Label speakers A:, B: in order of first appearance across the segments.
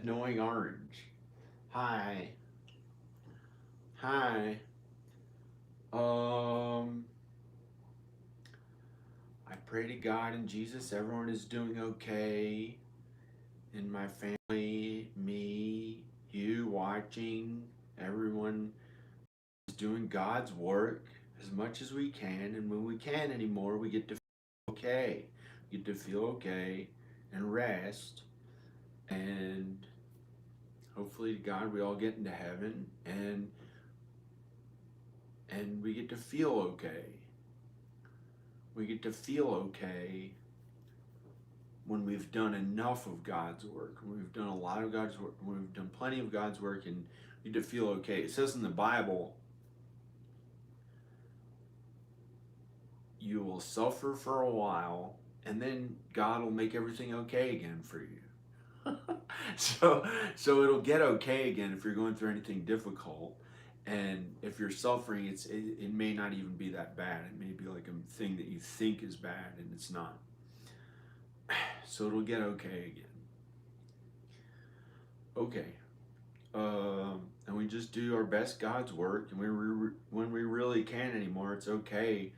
A: annoying orange. Hi. Hi. Um, I pray to God and Jesus everyone is doing okay. In my family, me, you watching, everyone is doing God's work as much as we can. And when we can't anymore, we get to feel okay. We get to feel okay and rest. And hopefully, to God, we all get into heaven and we get to feel okay. We get to feel okay when we've done enough of God's work, when we've done a lot of God's work, when we've done plenty of God's work, and we get to feel okay. It says in the Bible, you will suffer for a while, and then God will make everything okay again for you. so it'll get okay again if you're going through anything difficult. And if you're suffering, it may not even be that bad. It may be like a thing that you think is bad, and it's not. So it'll get okay again. Okay. And we just do our best God's work, and when we really can't anymore, it's okay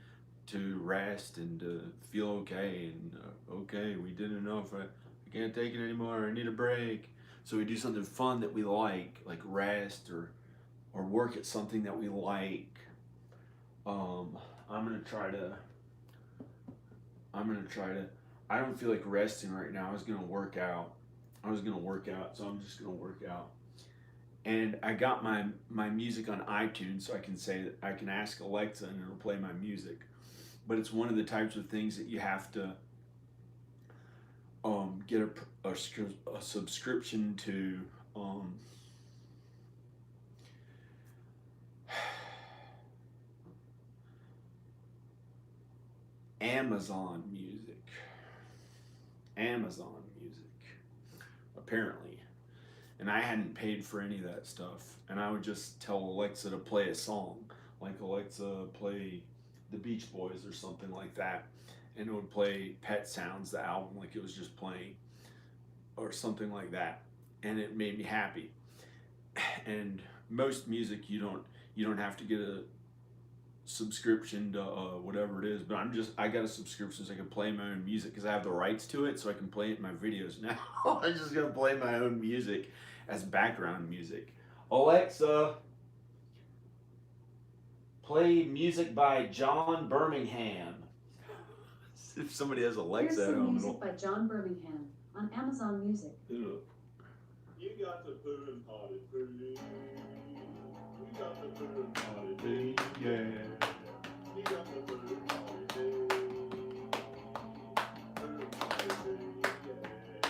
A: to rest and to feel okay. And okay, we did enough. I can't take it anymore. I need a break. So we do something fun that we like rest or work at something that we like. Um, I'm gonna try to. I'm gonna try to. I don't feel like resting right now. I was gonna work out, so I'm just gonna work out. And I got my music on iTunes, so I can say that I can ask Alexa and it'll play my music. But it's one of the types of things that you have to get a subscription to. Amazon Music. Amazon Music, apparently. And I hadn't paid for any of that stuff. And I would just tell Alexa to play a song, like Alexa play the Beach Boys or something like that. And it would play Pet Sounds, the album, like it was just playing, or something like that. And it made me happy. And most music you don't have to get a subscription to whatever it is, but I got a subscription so I can play my own music because I have the rights to it, so I can play it in my videos now. I'm just gonna play my own music as background music. Alexa, play music by John Birmingham. If somebody has Alexa
B: Here's
A: at
B: some
A: home,
B: music by John Birmingham on Amazon Music.
A: You
C: got the poo and potty poo. You got the poo and potty poo.
A: yeah.
C: You got the poo and potty poo. Poo and potty poo, yeah.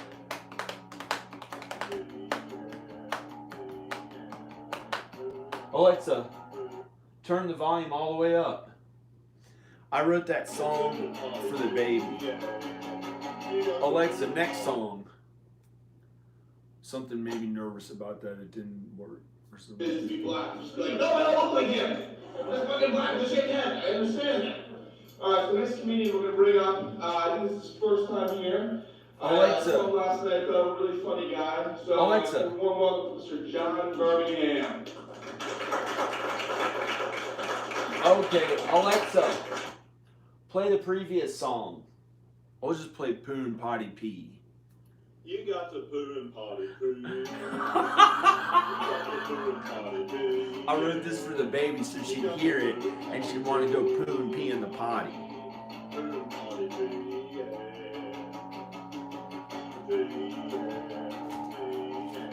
A: Alexa, turn the volume all the way up. I wrote that song for the baby. Alexa, next song. Something made me nervous about that. It didn't work for some reason.
C: Be black. Just like, no, I don't look like him. That's fucking black. Just shake hands. I understand that. All right, so next comedian we're gonna bring up. I think this is his first time here.
A: Alexa.
C: I saw him last night. Really funny guy. So
A: Alexa.
C: Warm welcome to Mr. John Birmingham.
A: Okay, Alexa, play the previous song. I'll just play Poo and Potty Pee.
C: You got the poo and potty poo. You got the poo and potty poo.
A: I wrote this for the baby so she'd hear it and she'd want to go poo and pee in the potty.
C: Poo and potty poo, yeah. Poo, yeah.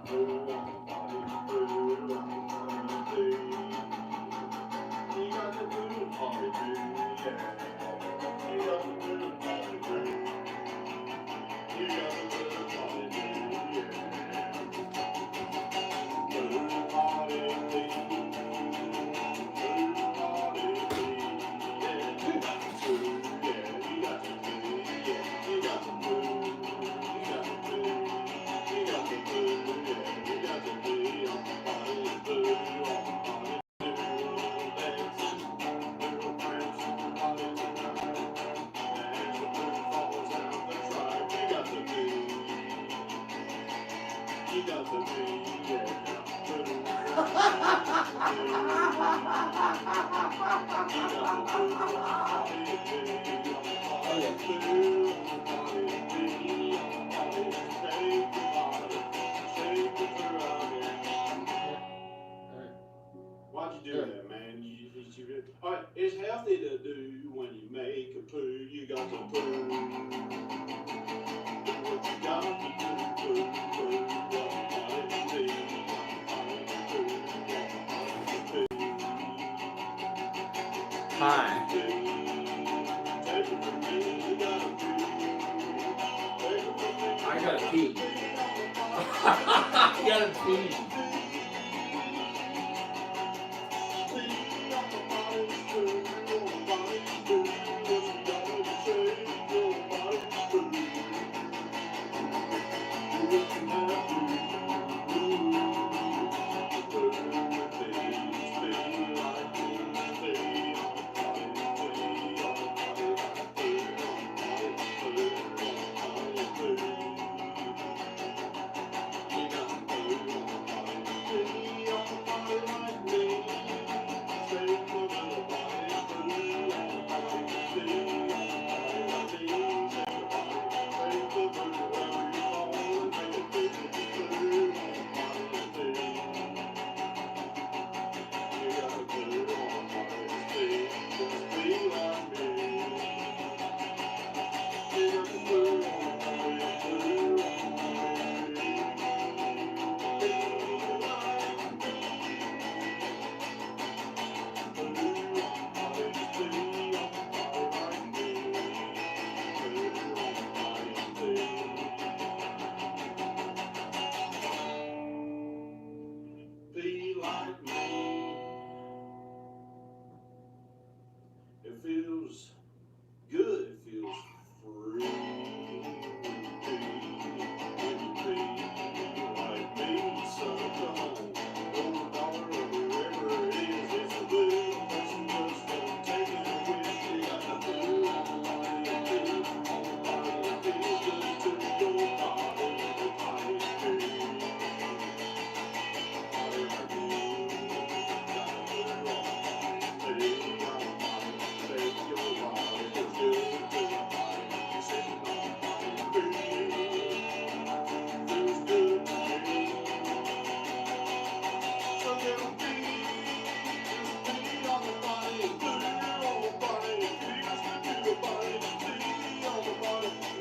C: Poo and potty poo, potty poo. You got the poo and potty poo, yeah. You got the poo and potty poo. You got the poo and potty poo, yeah. Poo and potty poo. Poo and potty poo, yeah. You got to be, yeah. Why'd you do that, man? Alright, it's healthy to do when you make a poo. You got to poo. Do what you got to do. Poo, poo,
A: Hi. I gotta pee. I gotta pee. Be like me. It feels good. It feels free. When you be like me, so come on. Go dollar or wherever it is. It's a little person just don't take it with you. Got to do on the body and do on the body and feel good to your body. The body is free.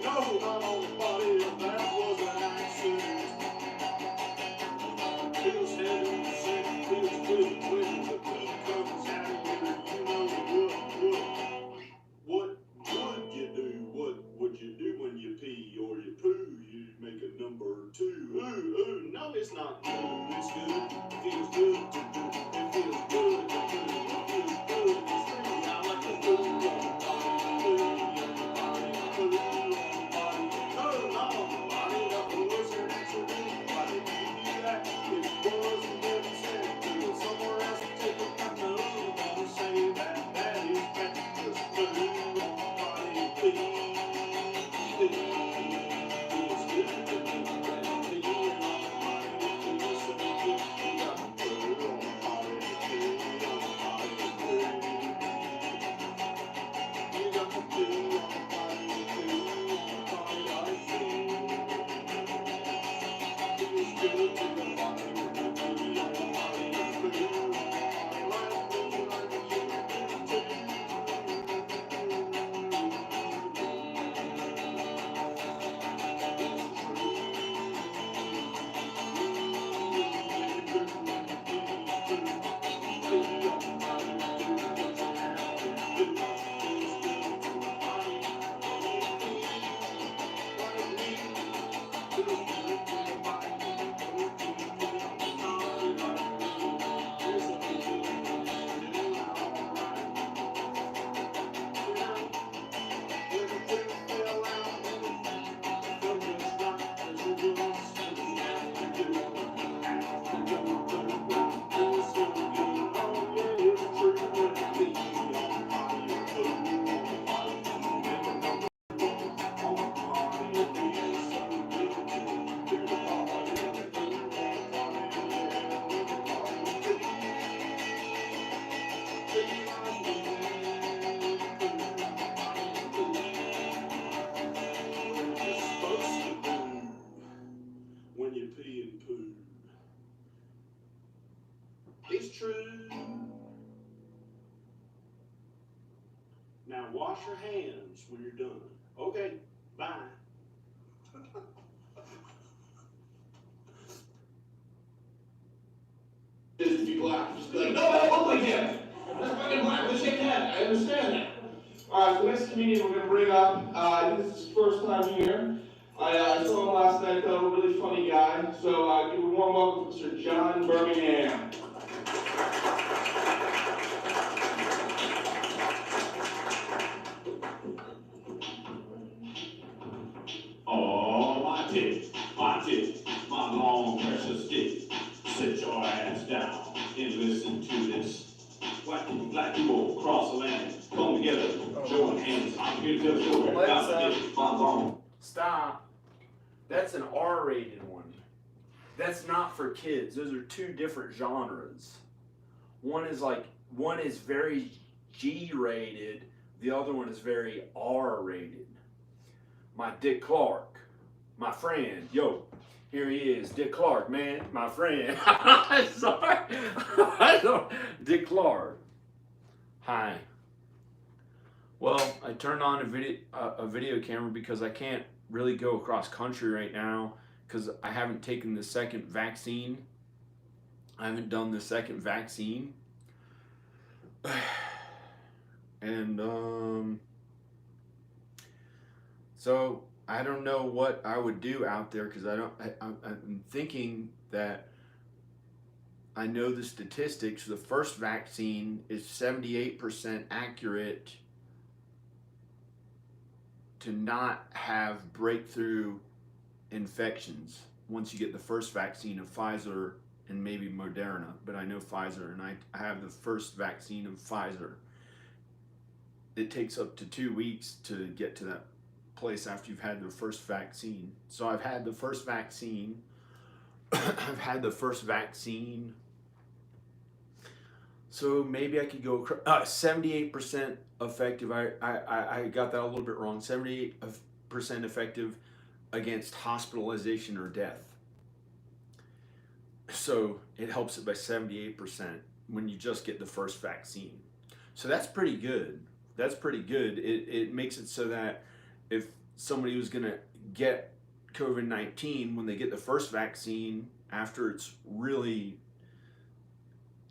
A: No, not on the body, that was an accident. Feels heavy, sick, feels good when the pee comes out of you. You know what would you do? What would you do when you pee or you poo? You make a number 2. Ooh, ooh, no, it's not new. It's good. It feels good to do. It feels good to do. It feels good. It's free. I like to poo on the body, poo on the body, poo on the body. No, not on the body. That was an accident. Why did you do that? It wasn't really said. Do it somewhere else and take it back. No, don't say that. That is bad. Just poo on the body, please. Feels good to do that. Pee on the body. It feels so good. You got to poo on the body, poo on the body, poo. You got to poo on the body, poo on the body, I feel. Feels good to the body, poo on the body, poo. Like me, like you do too. Feels good to the body,
C: poo. It's true. Now wash your hands when you're done. Okay, bye. Just be black. Just be like, no, that look like him. That's fucking black. Let's shake hands. I understand that. All right, so the next comedian we're gonna bring up, I think this is his first time here. I saw him last night, though, really funny guy. So give a warm welcome to Mr. John Birmingham. Oh, my tits, my long precious dick. Sit your ass down and listen to this. White people, black people across the land come together, join hands. I'm here to tell the story about my dick, my long.
A: Stop. That's an R-rated one. That's not for kids. Those are two different genres. One is very G-rated. The other one is very R-rated. My Dick Clark, my friend, yo, here he is, Dick Clark, man, my friend. I'm sorry, Dick Clark. Hi. Well, I turned on a video camera because I can't really go across country right now because I haven't taken the second vaccine. I haven't done the second vaccine. And so I don't know what I would do out there because I'm thinking that I know the statistics. The first vaccine is 78% accurate to not have breakthrough infections once you get the first vaccine of Pfizer and maybe Moderna, but I know Pfizer, and I have the first vaccine of Pfizer. It takes up to 2 weeks to get to that place after you've had the first vaccine. So I've had the first vaccine. I've had the first vaccine. So maybe I could go 78% effective. I got that a little bit wrong. 78% effective against hospitalization or death. So it helps it by 78% when you just get the first vaccine. So that's pretty good. That's pretty good. It makes it so that if somebody was going to get COVID-19 when they get the first vaccine, after it's really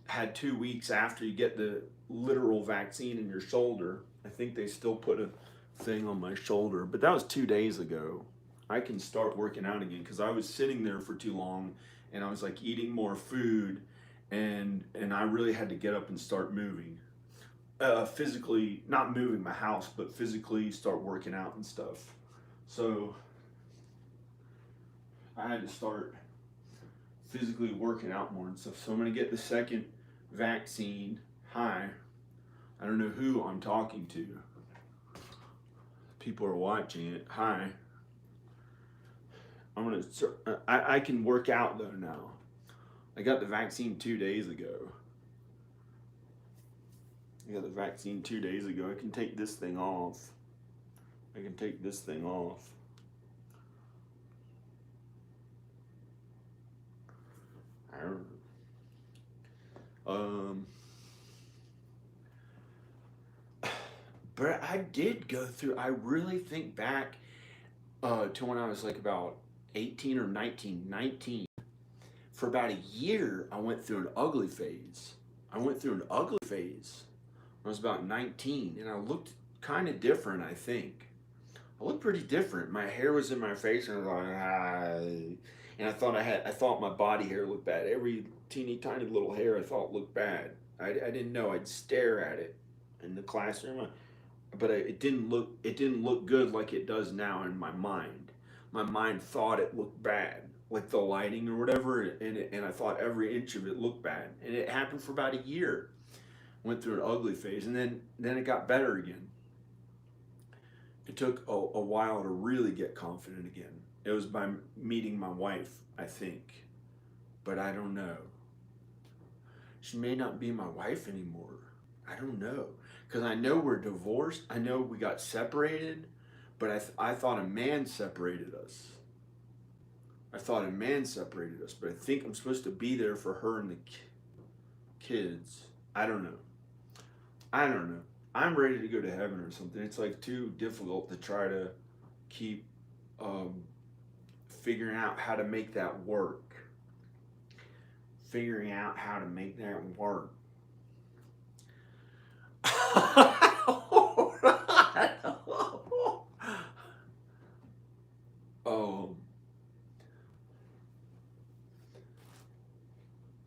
A: had 2 weeks after you get the literal vaccine in your shoulder, I think they still put a thing on my shoulder, but that was 2 days ago. I can start working out again because I was sitting there for too long and I was like eating more food and I really had to get up and start moving. Physically, not moving my house, but physically start working out and stuff. So I had to start physically working out more and stuff. So I'm gonna get the second vaccine. Hi. I don't know who I'm talking to. People are watching it. Hi. I can work out though now. I got the vaccine 2 days ago. I got the vaccine 2 days ago. I can take this thing off. I can take this thing off. But I did go through, I really think back to when I was like about 18 or 19. For about a year, I went through an ugly phase. I was about 19, and I looked kind of different, I think. I looked pretty different. My hair was in my face, and I was like, ah. And I thought my body hair looked bad. Every teeny tiny little hair I thought looked bad. I didn't know. I'd stare at it in the classroom, but it didn't look good like it does now in my mind. My mind thought it looked bad, like the lighting or whatever, and I thought every inch of it looked bad. And it happened for about a year. Went through an ugly phase, and then it got better again. It took a while to really get confident again. It was by meeting my wife, I think, but I don't know. She may not be my wife anymore. I don't know, because I know we're divorced. I know we got separated, but I thought a man separated us. I thought a man separated us, but I think I'm supposed to be there for her and the kids. I don't know. I don't know. I'm ready to go to heaven or something. It's like too difficult to try to keep um, figuring out how to make that work. Figuring out how to make that work. um,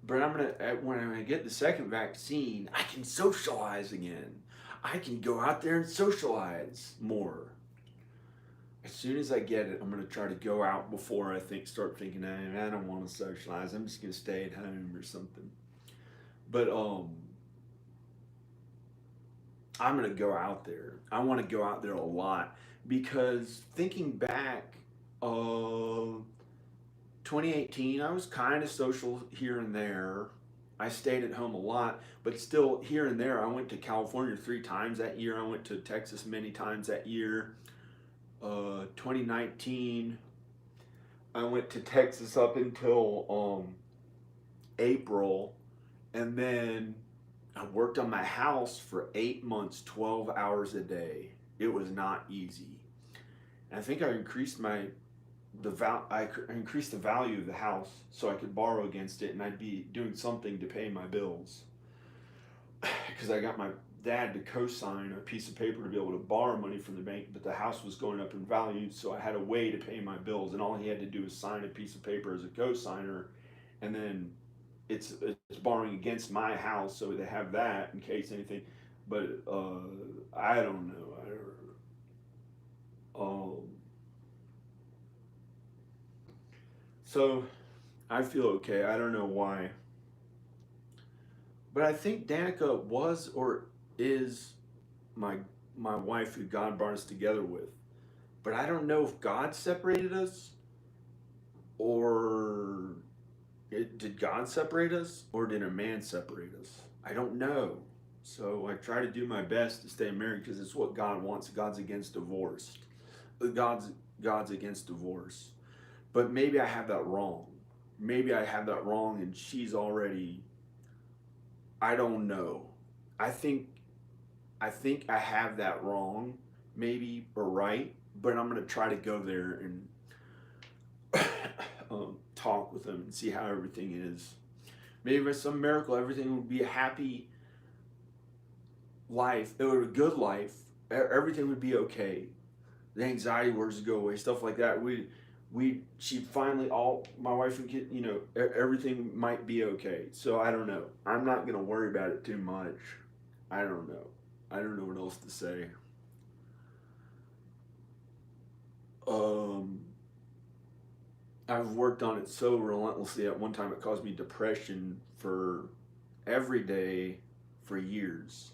A: but I'm gonna when I get the second vaccine, I can socialize again. I can go out there and socialize more. As soon as I get it, I'm gonna try to go out before start thinking, I don't want to socialize. I'm just gonna stay at home or something. But I'm gonna go out there. I want to go out there a lot because thinking back, uh, 2018, I was kind of social here and there. I stayed at home a lot, but still here and there. I went to California 3 times that year. I went to Texas many times that year. 2019, I went to Texas up until April, and then I worked on my house for 8 months, 12 hours a day. It was not easy. And I think I increased I increased the value of the house so I could borrow against it, and I'd be doing something to pay my bills because I got my dad to co-sign a piece of paper to be able to borrow money from the bank, but the house was going up in value, so I had a way to pay my bills, and all he had to do was sign a piece of paper as a co-signer, and then it's borrowing against my house, so they have that in case anything. But I don't know. So I feel okay. I don't know why, but I think Danica was or is my my wife who God brought us together with. But I don't know if God separated us or did God separate us or did a man separate us? I don't know. So I try to do my best to stay married because it's what God wants. God's against divorce. God's God's against divorce. But maybe I have that wrong. Maybe I have that wrong and she's already I don't know. I think I think I have that wrong, maybe or right, but I'm gonna try to go there and talk with them and see how everything is. Maybe by some miracle, everything would be a happy life. It would be a good life. Everything would be okay. The anxiety words would go away. Stuff like that. She finally all my wife and kid. Everything might be okay. So I don't know. I'm not gonna worry about it too much. I don't know. I don't know what else to say. Um, I've worked on it so relentlessly. At one time, it caused me depression for every day for years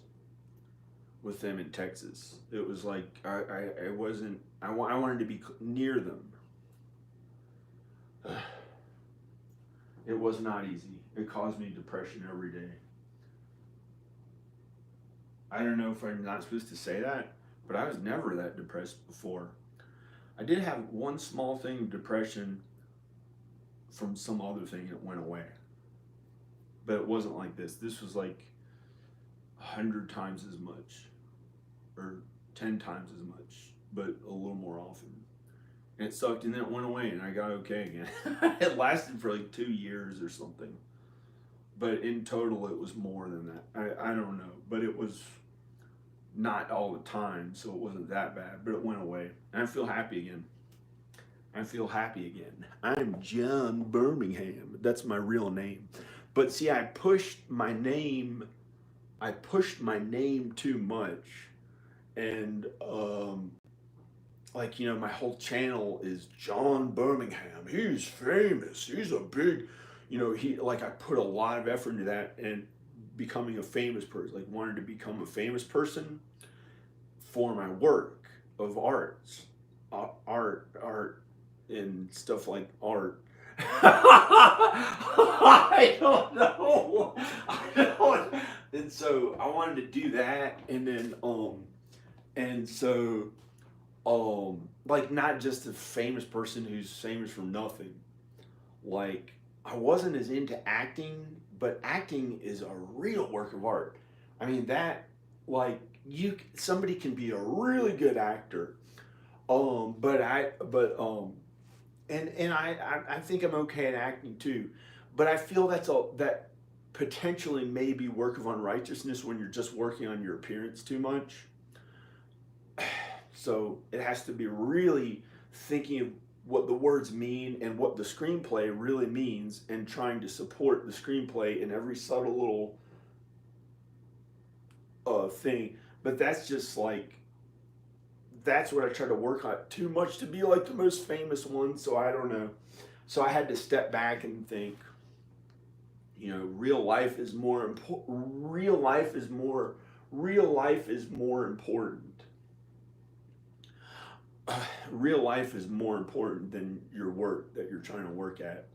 A: with them in Texas. It was like I wasn't. I wanted to be near them. It was not easy. It caused me depression every day. I don't know if I'm not supposed to say that, but I was never that depressed before. I did have one small thing of depression from some other thing that went away, but it wasn't like this. This was like 100 times as much, or 10 times as much, but a little more often. And it sucked, and then it went away, and I got okay again. It lasted for like 2 years or something, but in total, it was more than that. I don't know, but it was not all the time, so it wasn't that bad, but it went away. And I feel happy again. I feel happy again. I'm John Birmingham. That's my real name. But see, I pushed my name too much. And my whole channel is John Birmingham. He's famous. He's a big, I put a lot of effort into that and becoming a famous person, like wanted to become a famous person for my work of art, and stuff like art. I don't know. I don't. And so I wanted to do that, and then and so like not just a famous person who's famous from nothing. like I wasn't as into acting, but acting is a real work of art. I mean that like you somebody can be a really good actor, but I think I'm okay at acting too, but I feel that potentially may be work of unrighteousness when you're just working on your appearance too much. So it has to be really thinking of what the words mean and what the screenplay really means and trying to support the screenplay in every subtle little thing. But that's just like, that's what I try to work on too much to be like the most famous one. So I don't know. So I had to step back and think, real life is more important. Real life is more important. Real life is more important than your work that you're trying to work at.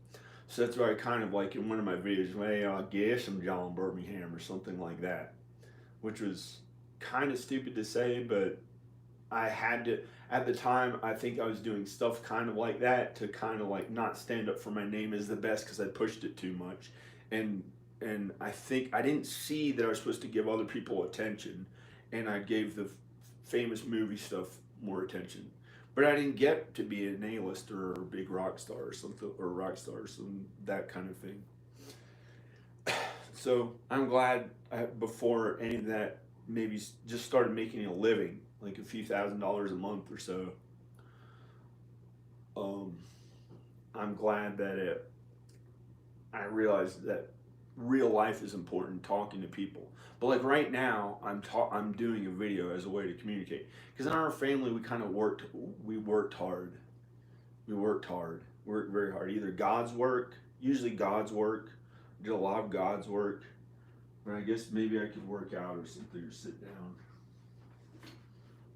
A: So that's why I kind of like in one of my videos, hey, I guess I'm John Birmingham or something like that, which was kind of stupid to say, but I had to, at the time, I think I was doing stuff kind of like that to kind of like not stand up for my name as the best because I pushed it too much. And, and I think I didn't see that I was supposed to give other people attention, and I gave the famous movie stuff more attention. But I didn't get to be an A-lister or a big rock star or something, or rock star or some that kind of thing. So I'm glad before any of that, maybe just started making a living, like a few $1,000s a month or so. Um, I'm glad that I realized that real life is important, talking to people. But like right now, I'm doing a video as a way to communicate. Because in our family, we kind of worked hard. Worked very hard. Either God's work, usually God's work. Did a lot of God's work. But I guess maybe I could work out or something or sit down.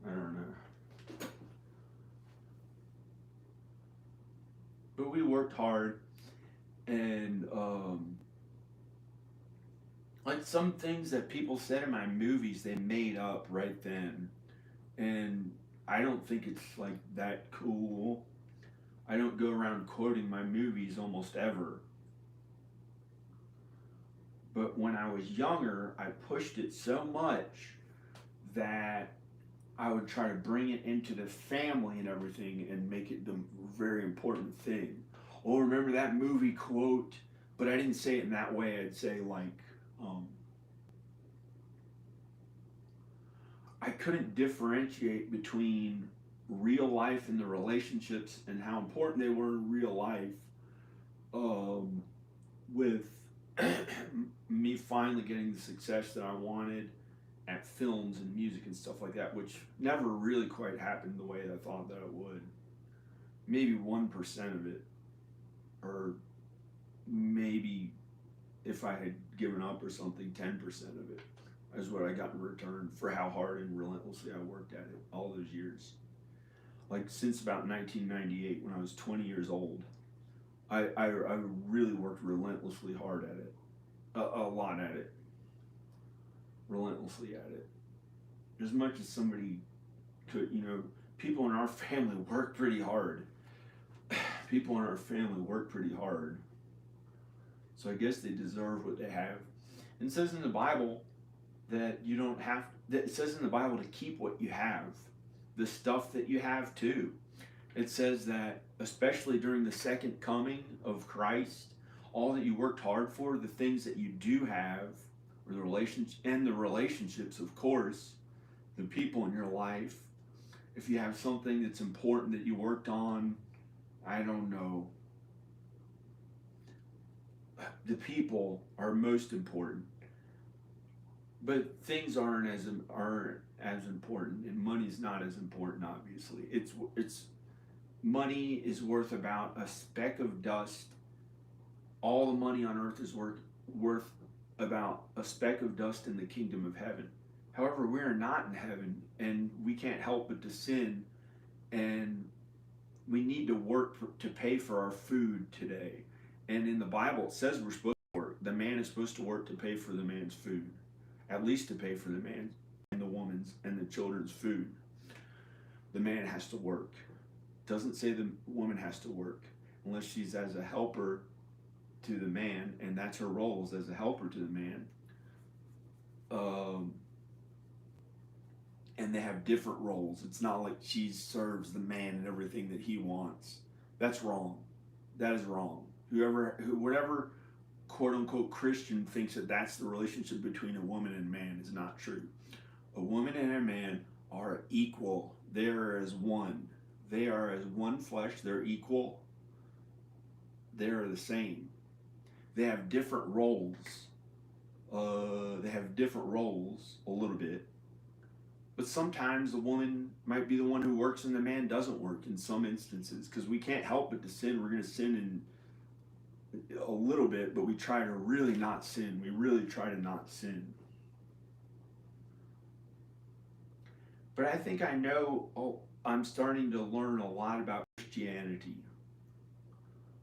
A: I don't know. But we worked hard, and like some things that people said in my movies, they made up right then, and I don't think it's like that cool. I don't go around quoting my movies almost ever. But when I was younger, I pushed it so much that I would try to bring it into the family and everything and make it the very important thing. Oh, remember that movie quote? But I didn't say it in that way. I'd say like, um, I couldn't differentiate between real life and the relationships and how important they were in real life, um, with me finally getting the success that I wanted at films and music and stuff like that, which never really quite happened the way I thought that it would. Maybe 1% of it, or maybe if I had given up or something, 10% of it is what I got in return for how hard and relentlessly I worked at it all those years. Like since about 1998, when I was 20 years old, I really worked relentlessly hard at it, a lot at it, relentlessly at it. As much as somebody could, people in our family work pretty hard. People in our family work pretty hard. So I guess they deserve what they have. And it says in the Bible that you don't have, that it says in the Bible to keep what you have, the stuff that you have too. It says that, especially during the second coming of Christ, all that you worked hard for, the things that you do have, or the relations and the relationships, of course, the people in your life. If you have something that's important that you worked on, I don't know. The people are most important, but things aren't as important, and money's not as important. Obviously, it's money is worth about a speck of dust. All the money on earth is worth about a speck of dust in the kingdom of heaven. However, we are not in heaven, and we can't help but to sin, and we need to work to pay for our food today. And in the Bible, it says we're supposed to work. The man is supposed to work to pay for the man's food, at least to pay for the man's and the woman's and the children's food. The man has to work. It doesn't say the woman has to work. unless she's as a helper to the man, and that's her roles as a helper to the man. Um, and they have different roles. It's not like she serves the man and everything that he wants. That's wrong. That is wrong. Whatever quote unquote Christian thinks that that's the relationship between a woman and man is not true. A woman and a man are equal. They are as one. They are as one flesh. They're equal. They are the same. They have different roles. They have different roles a little bit. But sometimes the woman might be the one who works and the man doesn't work in some instances, because we can't help but to sin. We're going to sin in a little bit, but we try to really not sin. We really try to not sin. But I think I know, I'm starting to learn a lot about Christianity.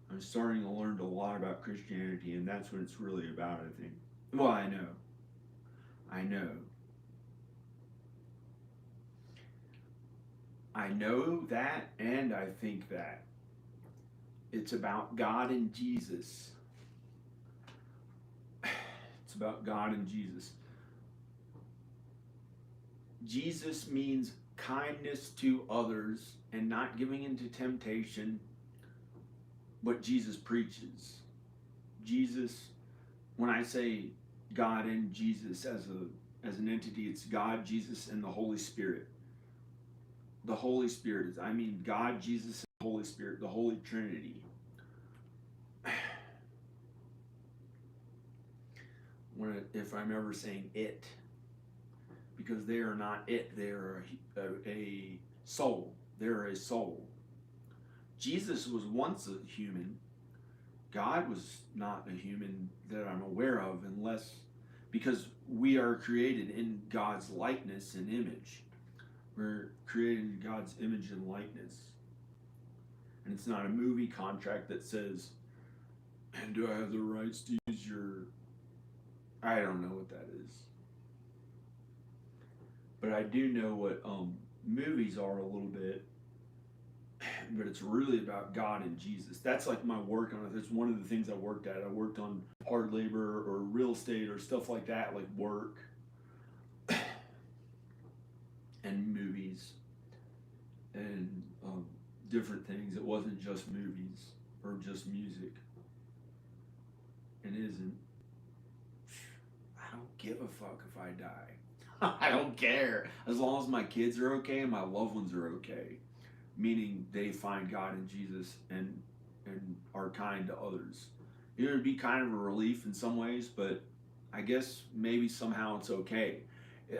A: I'm starting to learn a lot about Christianity, and that's what it's really about, I think. Well, I know. I know. I know that, and I think that. It's about God and Jesus. It's about God and Jesus. Jesus means kindness to others and not giving into temptation, what Jesus preaches. Jesus, when I say God and Jesus as an entity, it's God, Jesus, and the Holy Spirit. The Holy Spirit is, I mean, God, Jesus, and the Holy Spirit, the Holy Trinity. If I'm ever saying it, because they are not it, they are a soul. They're a soul. Jesus was once a human. God was not a human that I'm aware of, unless, because we are created in God's likeness and image. We're created in God's image and likeness. And it's not a movie contract that says, and do I have the rights to use your... I don't know what that is. But I do know what movies are a little bit. But it's really about God and Jesus. That's like my work on it. That's one of the things I worked at. I worked on hard labor or real estate or stuff like that, like work and movies and different things. It wasn't just movies or just music. It isn't. I don't give a fuck if I die. I don't care. As long as my kids are okay and my loved ones are okay. Meaning they find God in Jesus and are kind to others. It would be kind of a relief in some ways, but I guess maybe somehow it's okay.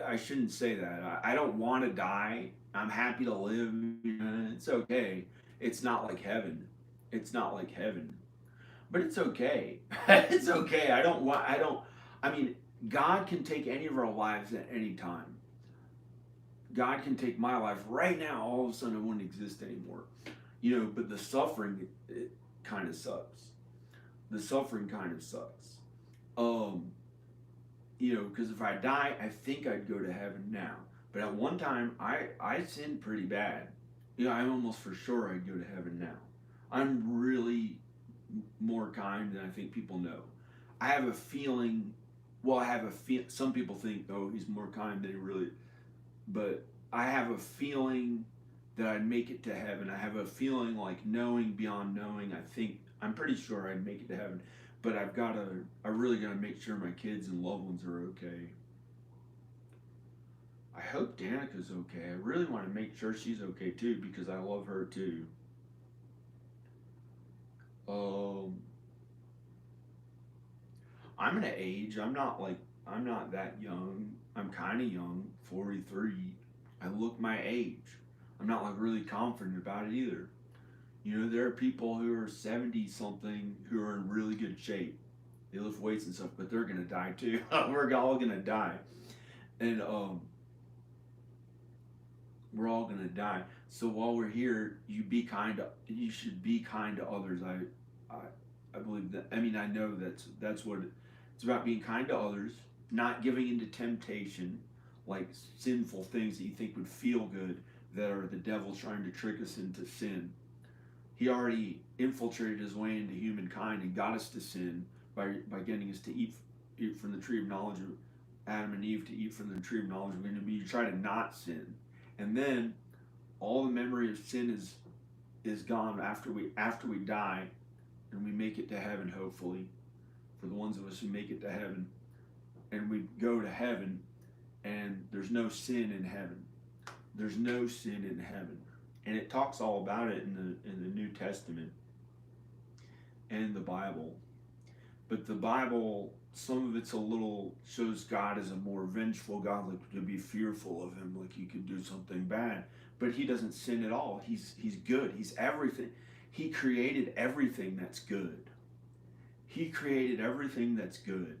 A: I shouldn't say that. I don't want to die. I'm happy to live. It's okay. It's not like heaven. It's not like heaven. But it's okay. It's okay. I mean, God can take any of our lives at any time. God can take my life right now. All of a sudden, it wouldn't exist anymore. But the suffering, it kind of sucks. The suffering kind of sucks. Because if I die, I think I'd go to heaven now. But at one time, I sinned pretty bad. I'm almost for sure I'd go to heaven now. I'm really more kind than I think people know. I have a feeling. Well, some people think, oh, he's more kind than he really. But I have a feeling that I'd make it to heaven. I have a feeling like knowing beyond knowing. I'm pretty sure I'd make it to heaven. But I really gotta make sure my kids and loved ones are okay. I hope Danica's okay. I really want to make sure she's okay too, because I love her too. I'm gonna age. I'm not that young. I'm kind of young, 43. I look my age. I'm not like really confident about it either. There are people who are 70 something who are in really good shape. They lift weights and stuff, but they're gonna die too. We're all gonna die, and we're all gonna die. So while we're here, you should be kind to others. I believe that. I mean, I know that's what it's about, being kind to others, not giving into temptation, like sinful things that you think would feel good, that are the devil trying to trick us into sin. He already infiltrated his way into humankind and got us to sin by getting us to eat from the tree of knowledge of Adam and Eve, to eat from the tree of knowledge of good and evil. You try to not sin, and then all the memory of sin is gone after we die, and we make it to heaven. Hopefully, for the ones of us who make it to heaven, and we go to heaven, and there's no sin in heaven. There's no sin in heaven, and it talks all about it in the New Testament and the Bible. But the Bible, some of it's a little shows God as a more vengeful God, like to be fearful of him, like he could do something bad. But he doesn't sin at all. He's good. He's everything. He created everything that's good. He created everything that's good.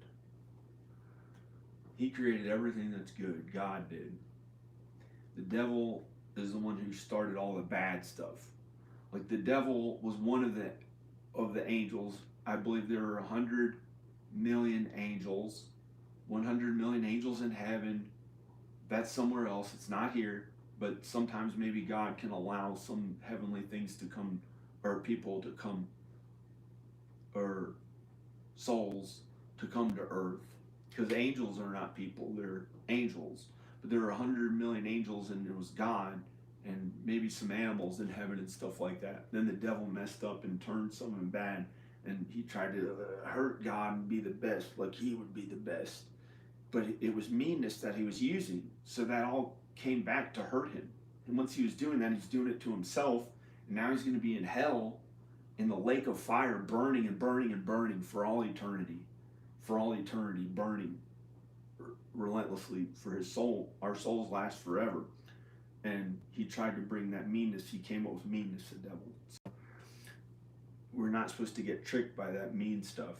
A: He created everything that's good. God did. The devil is the one who started all the bad stuff. Like the devil was one of the angels. I believe there are 100 million angels. 100 million angels in heaven. That's somewhere else. It's not here. But sometimes maybe God can allow some heavenly things to come, or people to come, or souls to come to earth. Because angels are not people, they're angels. But there are 100 million angels, and it was God, and maybe some animals in heaven and stuff like that. Then the devil messed up and turned some of them bad, and he tried to hurt God and be the best, like he would be the best. But it was meanness that he was using, so that all came back to hurt him. And once he was doing that, he's doing it to himself, and now he's going to be in hell, in the lake of fire, burning and burning and burning for all eternity. For all eternity, burning relentlessly for his soul. Our souls last forever. And he tried to bring that meanness. He came up with meanness, the devil. So we're not supposed to get tricked by that mean stuff.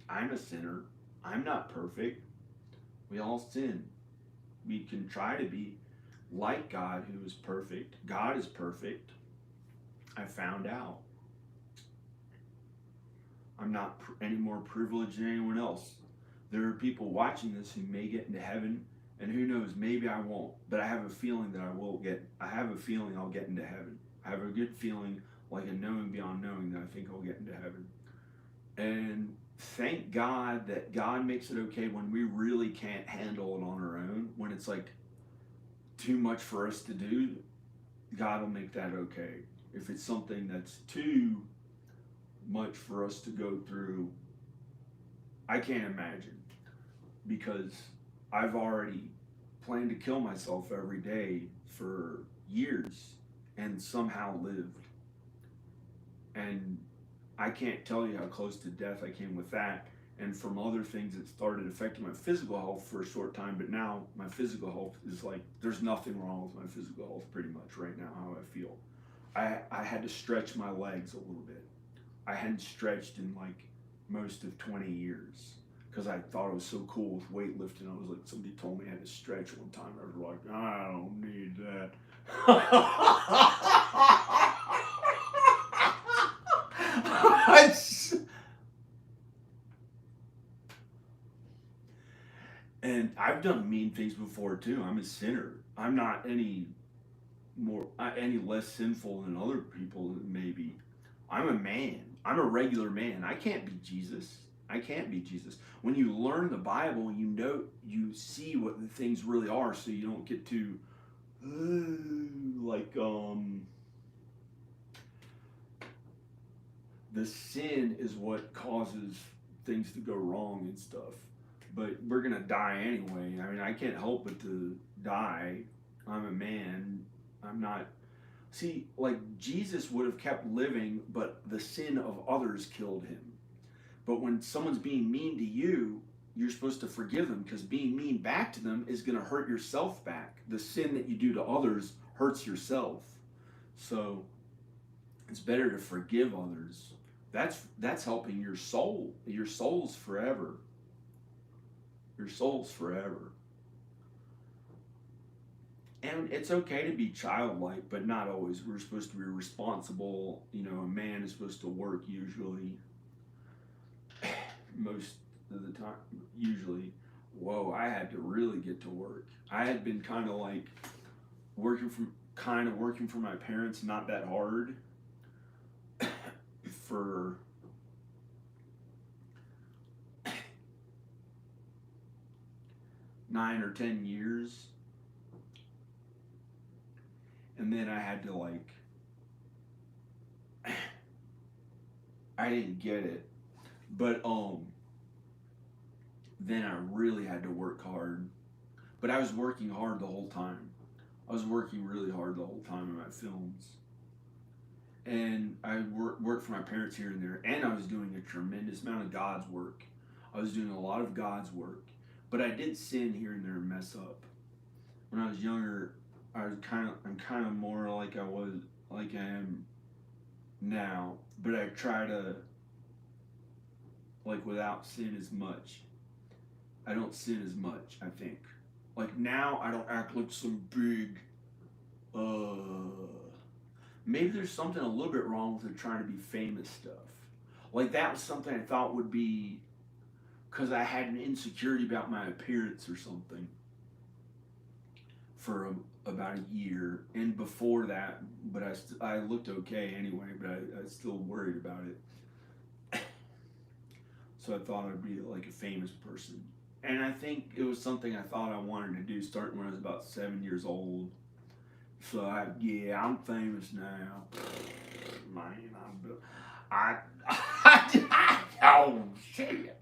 A: I'm a sinner. I'm not perfect. We all sin. We can try to be like God, who is perfect. God is perfect. I found out. I'm not any more privileged than anyone else. There are people watching this who may get into heaven, and who knows, maybe I won't. But I have a feeling that I have a feeling I'll get into heaven. I have a good feeling, like a knowing beyond knowing, that I think I'll get into heaven. And thank God that God makes it okay when we really can't handle it on our own. When it's like too much for us to do, God will make that okay. If it's something that's too much for us to go through, I can't imagine, because I've already planned to kill myself every day for years and somehow lived. And I can't tell you how close to death I came with that. And from other things, it started affecting my physical health for a short time, but now my physical health is like, there's nothing wrong with my physical health pretty much right now, how I feel. I had to stretch my legs a little bit. I hadn't stretched in like most of 20 years because I thought it was so cool with weightlifting. I was like, somebody told me I had to stretch one time. I was like, I don't need that. And I've done mean things before too. I'm a sinner. I'm not any less sinful than other people maybe. I'm a man. I'm a regular man. I can't be Jesus. I can't be Jesus. When you learn the Bible, you see what the things really are, so you don't get too the sin is what causes things to go wrong and stuff. But we're gonna die anyway. I mean, I can't help but to die. I'm a man. I'm not. See, like Jesus would have kept living, but the sin of others killed him. But when someone's being mean to you, you're supposed to forgive them, because being mean back to them is going to hurt yourself back. The sin that you do to others hurts yourself. So it's better to forgive others. That's helping your soul. Your soul's forever. Your soul's forever. And it's okay to be childlike, but not always. We're supposed to be responsible. You know, a man is supposed to work usually. Most of the time, usually. Whoa, I had to really get to work. I had been kind of like working for my parents not that hard for 9 or 10 years, and then I had to like I didn't get it, but then I really had to work hard. But I was working hard the whole time. I was working really hard the whole time in my films, and I worked for my parents here and there, and I was doing a tremendous amount of God's work. I was doing a lot of God's work, but I did sin here and there and mess up. When I was younger, I'm kind of more like I am now, but I try to like without sin as much. I don't sin as much, I think. Like now I don't act like some big maybe there's something a little bit wrong with trying to be famous stuff. Like that was something I thought would be because I had an insecurity about my appearance or something for about a year, and before that, but I looked okay anyway, but I still worried about it. So I thought I'd be like a famous person. And I think it was something I thought I wanted to do starting when I was about 7 years old. So I'm famous now. Man, oh shit.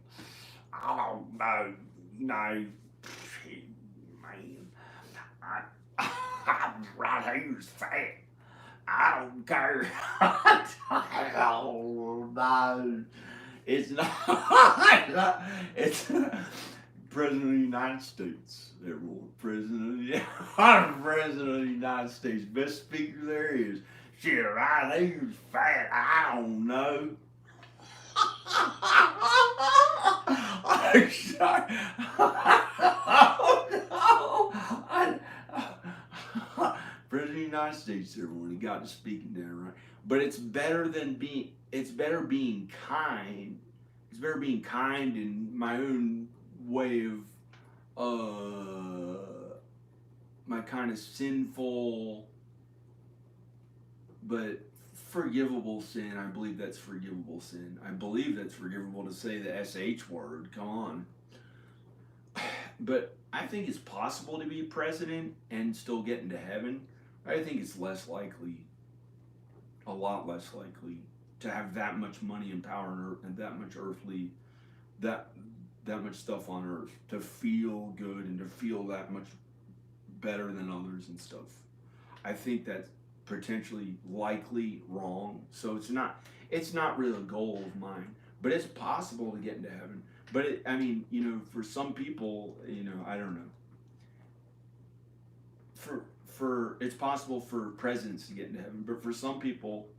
A: I don't know. No, shit, man. I'm right here's fat. I don't care. Oh no. It's not. It's President of the United States. Everyone, President of the United States. Best speaker there is. Shit, right here's fat. I don't know. I'm sorry. Oh no. President of the United States, everyone. He got to speaking there, right? But it's better being kind. It's better being kind in my own way of my kind of sinful but forgivable sin. I believe that's forgivable sin. I believe that's forgivable to say the SH word. Come on. But I think it's possible to be president and still get into heaven. I think it's less likely, a lot less likely, to have that much money and power on earth and that much earthly, that much stuff on earth, to feel good and to feel that much better than others and stuff. I think that's potentially likely wrong. So it's not really a goal of mine, but it's possible to get into heaven. But for some people, I don't know. For it's possible for presidents to get into heaven, but for some people,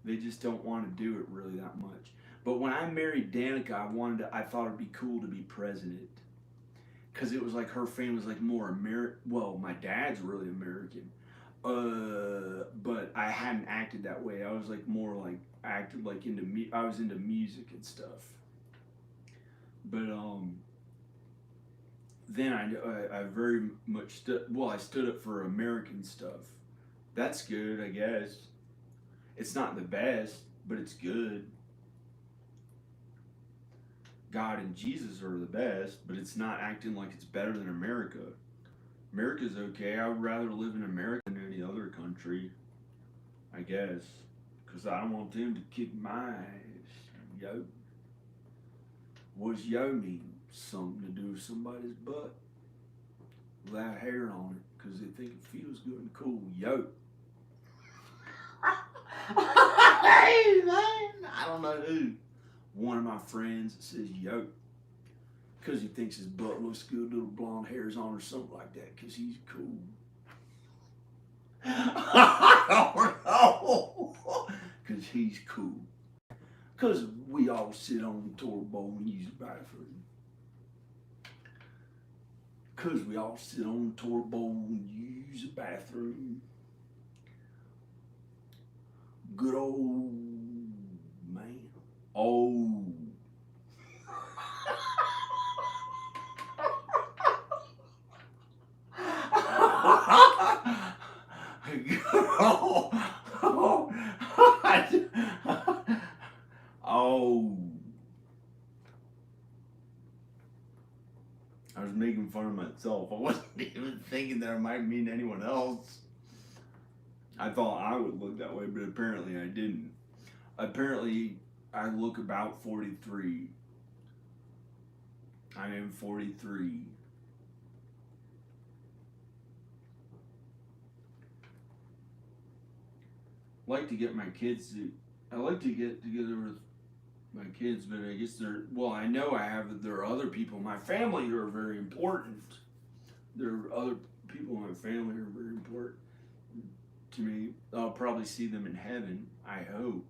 A: they just don't want to do it really that much. But when I married Danica, I thought it'd be cool to be president, because it was like her family was like more American. Well, my dad's really American, but I hadn't acted that way. I was like more like acted like I was into music and stuff. But then I very much I stood up for American stuff. That's good, I guess. It's not the best, but it's good. God and Jesus are the best, but it's not acting like it's better than America. America's okay. I would rather live in America than any other country, I guess, because I don't want them to kick my ass. Yo. What does yo mean? Something to do with somebody's butt without hair on it, because they think it feels good and cool. Yo. Hey, man. I don't know who. One of my friends says yo, because he thinks his butt looks good, little blonde hairs on or something like that, because he's cool. I don't know. Because he's cool. Because we all sit on the toilet bowl and use the bathroom. Because we all sit on the toilet bowl and use the bathroom. Good old man. Oh.
D: front of myself. I wasn't even thinking that it might mean anyone else. I thought I would look that way, but apparently I didn't. Apparently, I look about 43. I am 43. I like to get together with my kids, but I guess I know there are other people in my family who are very important. There are other people in my family who are very important to me. I'll probably see them in heaven, I hope.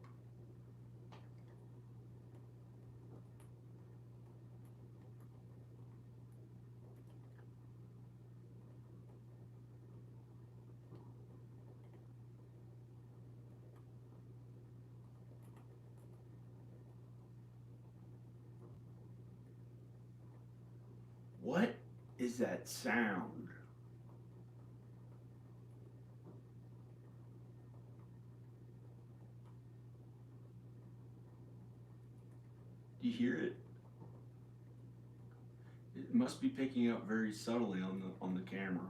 D: What is that sound? Do you hear it? It must be picking up very subtly on the camera.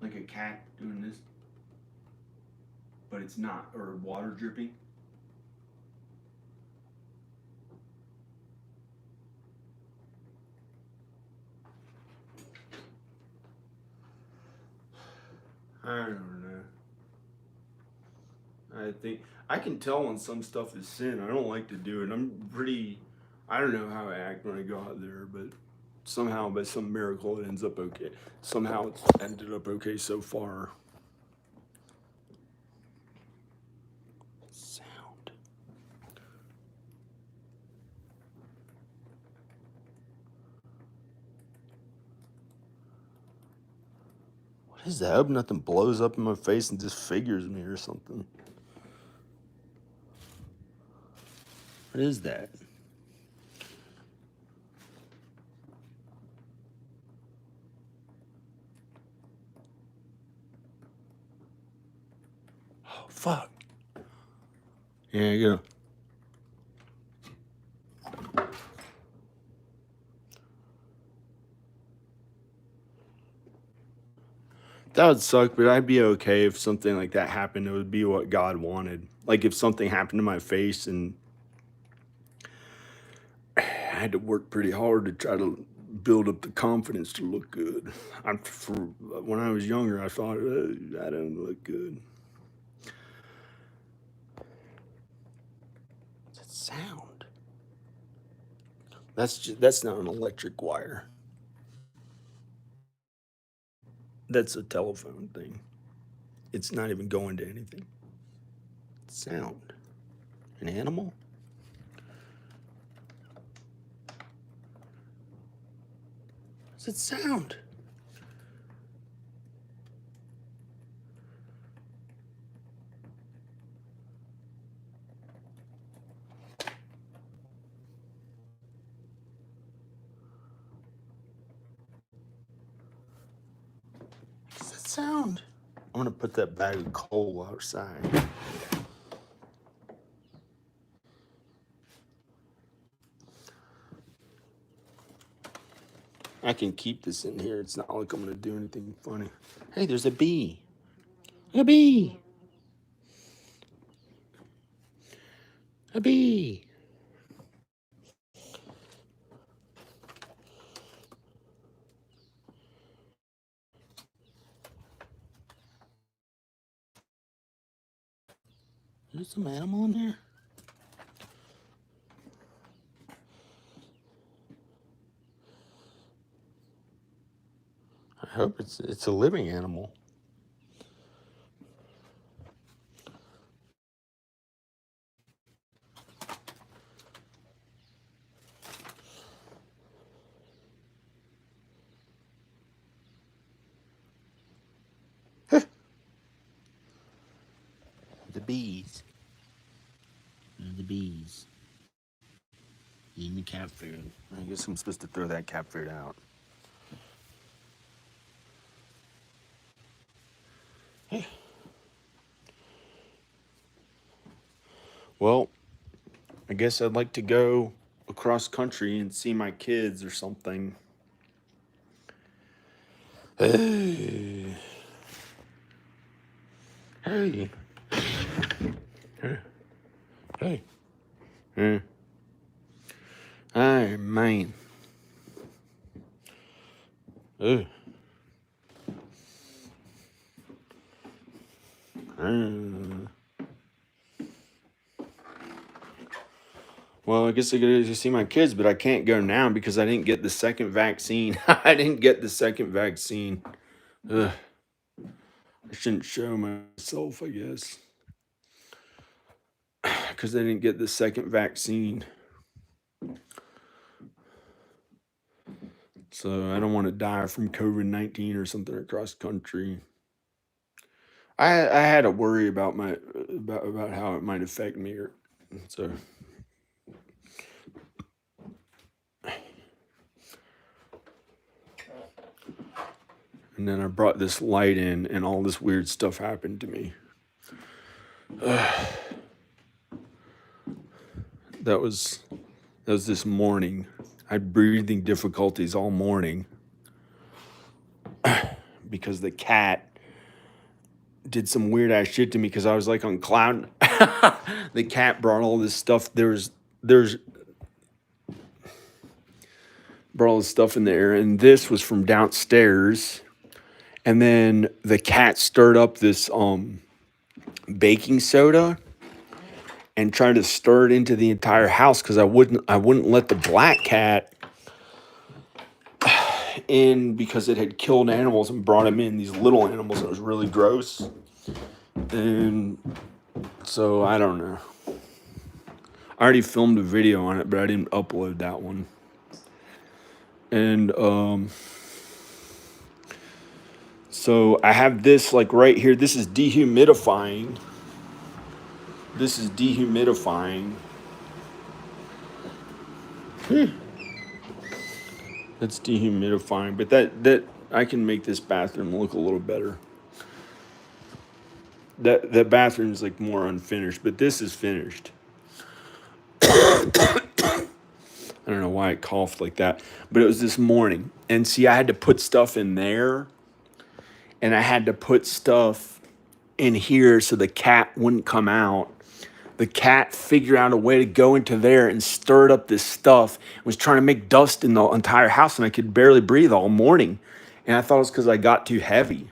D: Like a cat doing this. But it's not, or water dripping. I don't know. I think I can tell when some stuff is sin. I don't like to do it. I don't know how I act when I go out there, but somehow by some miracle it ends up okay. Somehow it's ended up okay so far. Sound. What is that? I hope nothing blows up in my face and disfigures me or something. What is that? Oh, fuck. Yeah, you go. That would suck, but I'd be okay if something like that happened. It would be what God wanted. Like if something happened to my face and I had to work pretty hard to try to build up the confidence to look good. When I was younger, I thought, I don't look good. What's that sound? That's not an electric wire. That's a telephone thing. It's not even going to anything. Sound. An animal? What's that sound? What's that sound? I'm gonna put that bag of coal outside. I can keep this in here. It's not like I'm gonna do anything funny. Hey, there's a bee. A bee. A bee. There's some animal in there. I hope it's a living animal. The bees. The bees. Eating the cat food. I guess I'm supposed to throw that cat food out. Well, I guess I'd like to go
A: across country and see my kids or something. Hey. Hey. Hey. Hey. Hey. Hey, man. Ugh. Well, I guess I get to see my kids, but I can't go now because I didn't get the second vaccine. I didn't get the second vaccine. Ugh. I shouldn't show myself, I guess, because I didn't get the second vaccine. So I don't want to die from COVID-19 or something across country. I had a worry about about how it might affect me, or so. And then I brought this light in, and all this weird stuff happened to me. That was this morning. I had breathing difficulties all morning because the cat did some weird ass shit to me because I was like on cloud. The cat brought all this stuff. There's brought all this stuff in there, and this was from downstairs. And then the cat stirred up this baking soda and tried to stir it into the entire house because I wouldn't let the black cat in because it had killed animals and brought them in, these little animals. It was really gross. And so I don't know. I already filmed a video on it, but I didn't upload that one. And so I have this like right here. This is dehumidifying. This is dehumidifying. That's dehumidifying, but that I can make this bathroom look a little better. That bathroom is like more unfinished, but this is finished. I don't know why I coughed like that, but it was this morning. And see, I had to put stuff in there, and I had to put stuff in here so the cat wouldn't come out. The cat figured out a way to go into there and stirred up this stuff. It was trying to make dust in the entire house, and I could barely breathe all morning. And I thought it was because I got too heavy.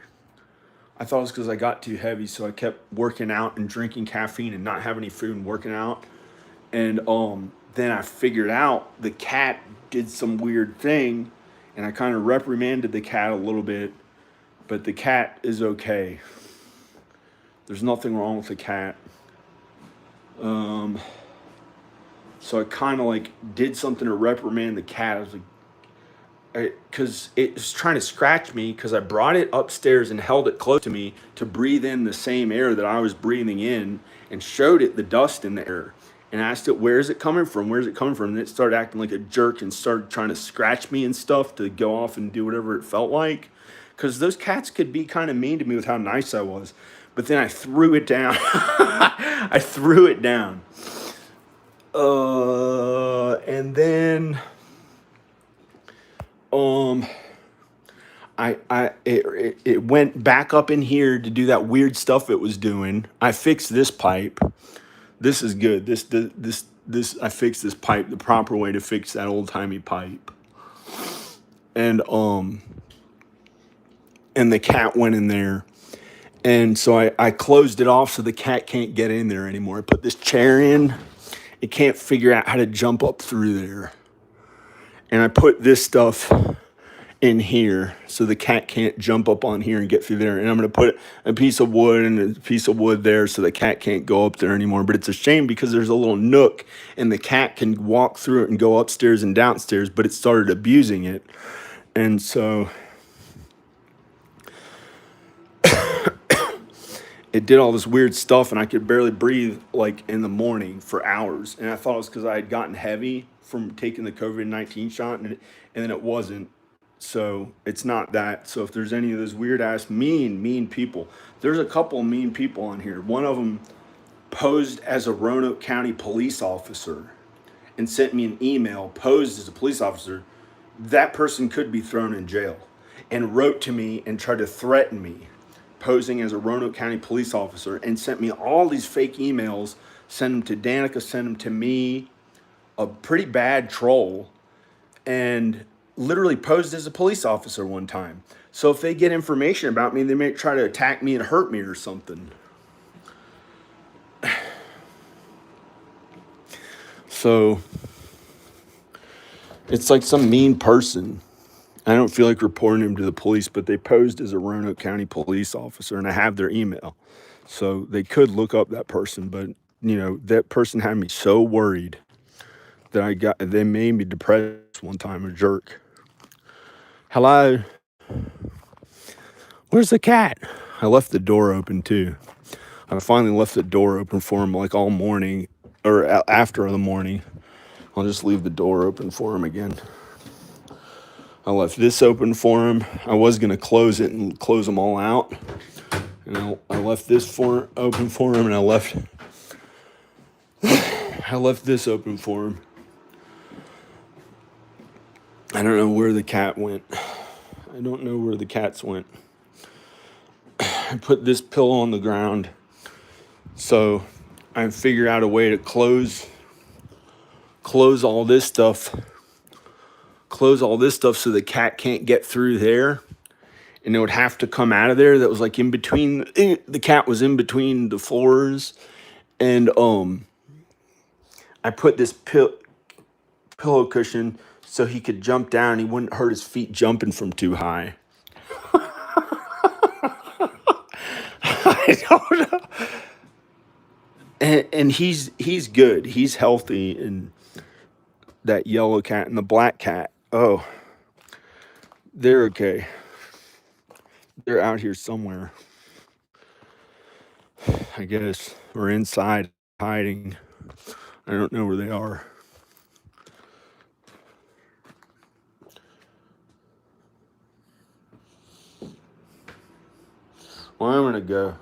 A: So I kept working out and drinking caffeine and not having any food and working out. And then I figured out the cat did some weird thing, and I kind of reprimanded the cat a little bit, but the cat is okay. There's nothing wrong with the cat. So I kind of like did something to reprimand the cat. I was like, because it was trying to scratch me because I brought it upstairs and held it close to me to breathe in the same air that I was breathing in, and showed it the dust in the air and asked it, where is it coming from? And it started acting like a jerk and started trying to scratch me and stuff to go off and do whatever it felt like. Because those cats could be kind of mean to me with how nice I was. But then I threw it down. And then it went back up in here to do that weird stuff it was doing. I fixed this pipe. This is good. This I fixed this pipe the proper way to fix that old-timey pipe. And the cat went in there. And so I closed it off so the cat can't get in there anymore. I put this chair in. It can't figure out how to jump up through there. And I put this stuff in here so the cat can't jump up on here and get through there. And I'm going to put a piece of wood and a piece of wood there so the cat can't go up there anymore. But it's a shame because there's a little nook and the cat can walk through it and go upstairs and downstairs, but it started abusing it. And so it did all this weird stuff, and I could barely breathe like in the morning for hours. And I thought it was because I had gotten heavy from taking the COVID-19 shot, and then it wasn't. So it's not that. So if there's any of those weird ass mean people, there's a couple of mean people on here. One of them posed as a Roanoke County police officer
E: and sent me an email posed as a police officer, that person could be thrown in jail. And wrote to me and tried to threaten me, posing as a Roanoke County police officer, and sent me all these fake emails, sent them to Danica, sent them to me, a pretty bad troll, and literally posed as a police officer one time. So if they get information about me, they may try to attack me and hurt me or something. So it's like some mean person. I don't feel like reporting him to the police, but they posed as a Roanoke County police officer, and I have their email. So they could look up that person, but that person had me so worried that they made me depressed one time, a jerk. Hello? Where's the cat? I left the door open too. I finally left the door open for him like all morning, or after the morning. I'll just leave the door open for him again. I left this open for him. I was going to close it and close them all out. And I left this open for him, and I left this open for him. I don't know where the cat went. I don't know where the cats went. I put this pillow on the ground. So I figured out a way to close all this stuff. Close all this stuff so the cat can't get through there. And it would have to come out of there. That was like in between. The cat was in between the floors. And I put this pillow cushion so he could jump down. He wouldn't hurt his feet jumping from too high. I don't know. And he's good. He's healthy. And that yellow cat and the black cat, oh, they're okay. They're out here somewhere, I guess, or inside hiding. I don't know where they are. Well, I'm gonna go.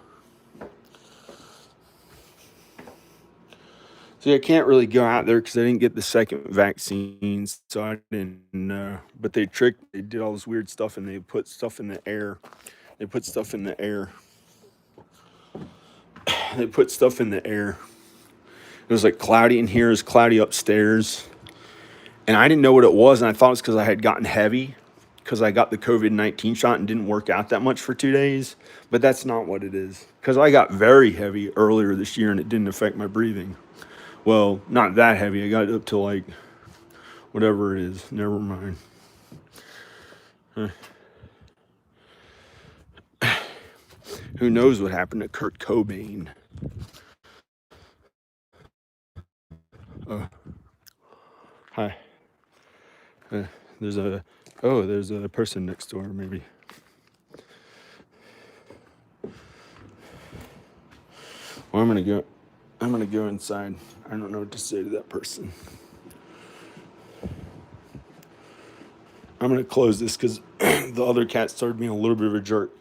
E: See, I can't really go out there because I didn't get the second vaccine, so I didn't know. But they did all this weird stuff, and they put stuff in the air. They put stuff in the air. It was like cloudy in here, it was cloudy upstairs. And I didn't know what it was, and I thought it was because I had gotten heavy, because I got the COVID-19 shot and didn't work out that much for 2 days. But that's not what it is. Because I got very heavy earlier this year, and it didn't affect my breathing. Well, not that heavy. I got it up to like whatever it is. Never mind. Who knows what happened to Kurt Cobain? Hi. There's a person next door, maybe. Well, I'm gonna go inside. I don't know what to say to that person. I'm gonna close this because the other cat started being a little bit of a jerk.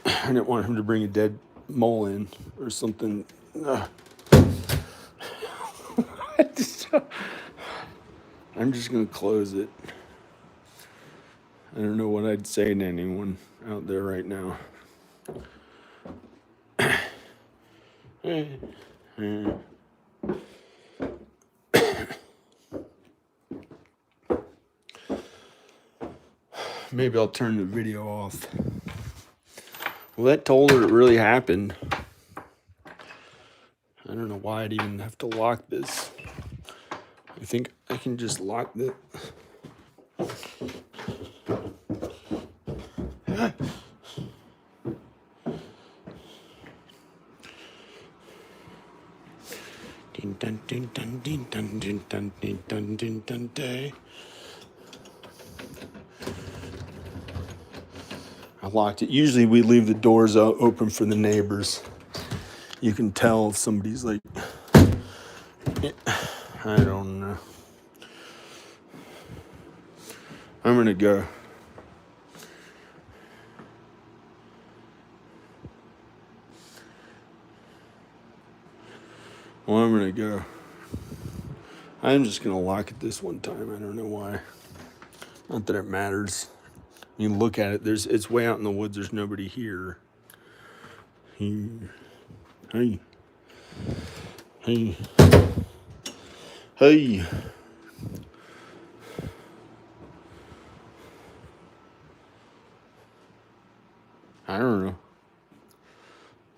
E: I didn't want him to bring a dead mole in or something. I'm just gonna close it. I don't know what I'd say to anyone out there right now. Maybe I'll turn the video off. Well, that told her it really happened. I don't know why I'd even have to lock this. I think I can just lock the... I locked it. Usually we leave the doors open for the neighbors. You can tell if somebody's like, I don't know. I'm gonna go. Well, I'm gonna go. I'm just gonna lock it this one time. I don't know why. Not that it matters. You look at it. It's way out in the woods. There's nobody here. Hey, hey, hey, hey. I don't know.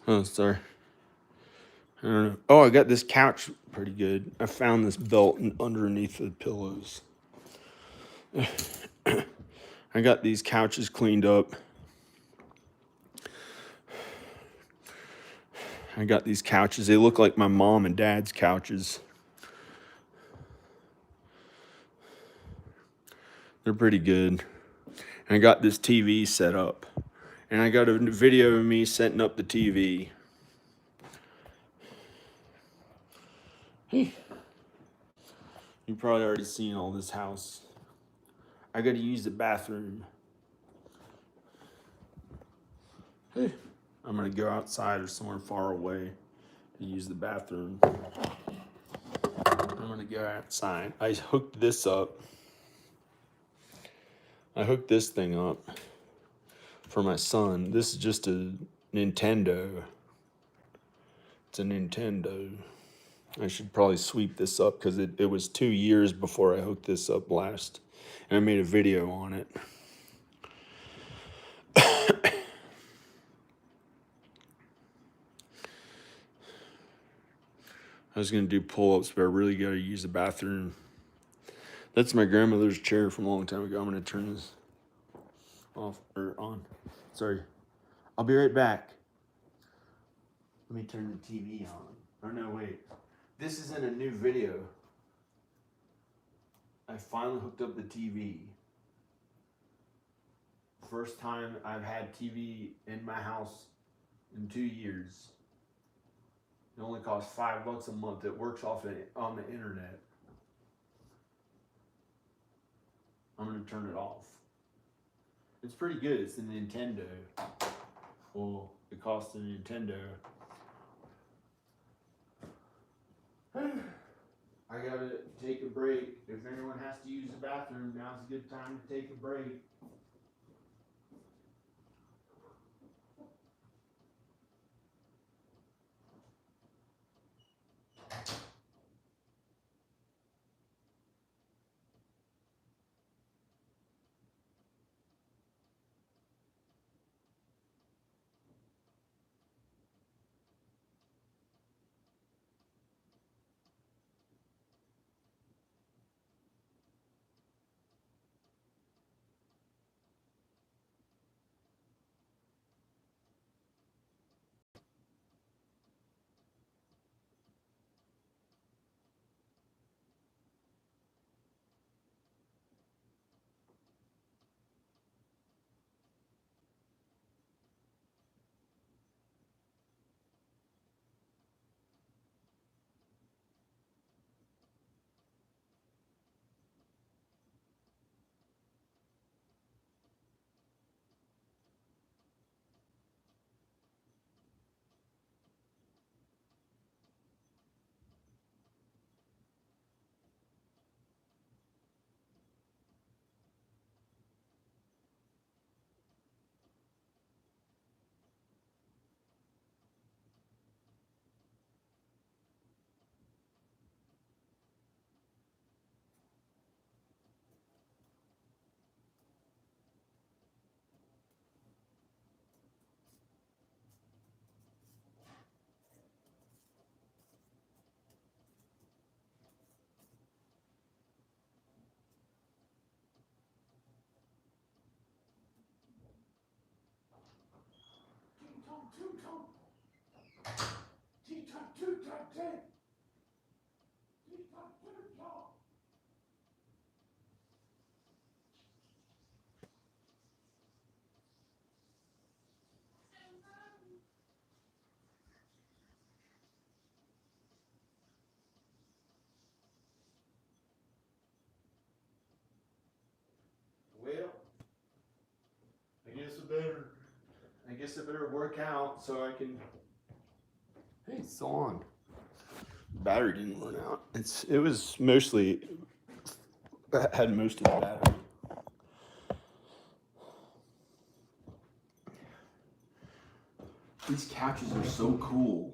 E: Oh, sorry. I don't know. Oh, I got this couch pretty good. I found this belt underneath the pillows. I got these couches cleaned up. I got these couches. They look like my mom and dad's couches. They're pretty good. And I got this TV set up. And I got a video of me setting up the TV. You probably already seen all this house. I got to use the bathroom. I'm going to go outside or somewhere far away to use the bathroom. I'm going to go outside. I hooked this up. I hooked this thing up for my son. This is just a Nintendo. It's a Nintendo. I should probably sweep this up because it was 2 years before I hooked this up last. And I made a video on it. I was going to do pull-ups, but I really got to use the bathroom. That's my grandmother's chair from a long time ago. I'm going to turn this off or on. Sorry. I'll be right back. Let me turn the TV on. Oh, no, wait. This isn't a new video. I finally hooked up the TV. First time I've had TV in my house in 2 years. It only costs $5 a month. It works on the internet. I'm gonna turn it off. It's pretty good. It's a Nintendo. Well, it costs a Nintendo. I gotta take a break. If anyone has to use the bathroom, now's a good time to take a break. Well, I guess I better work out so I can. Hey, it's still on. battery didn't run out. It was mostly had most of the battery. These couches are so cool.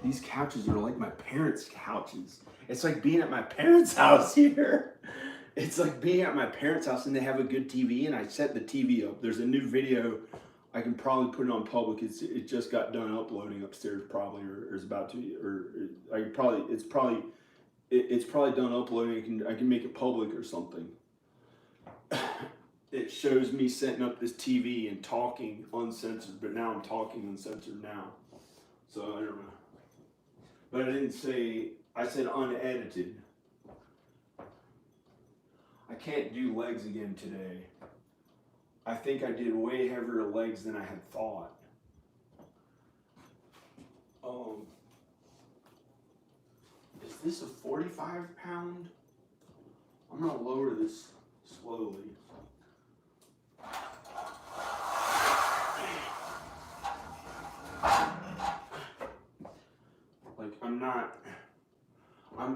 E: These couches are like my parents' couches. It's like being at my parents' house here. It's like being at my parents' house and they have a good TV and I set the TV up. There's a new video. I can probably put it on public. It just got done uploading upstairs probably or is about to or I probably it's probably done uploading. I can make it public or something. It shows me setting up this TV and talking uncensored, but now I'm talking uncensored now. So I don't know. But I didn't say, I said unedited. I can't do legs again today. I think I did way heavier legs than I had thought. Is this a 45 pound? I'm gonna lower this slowly. Like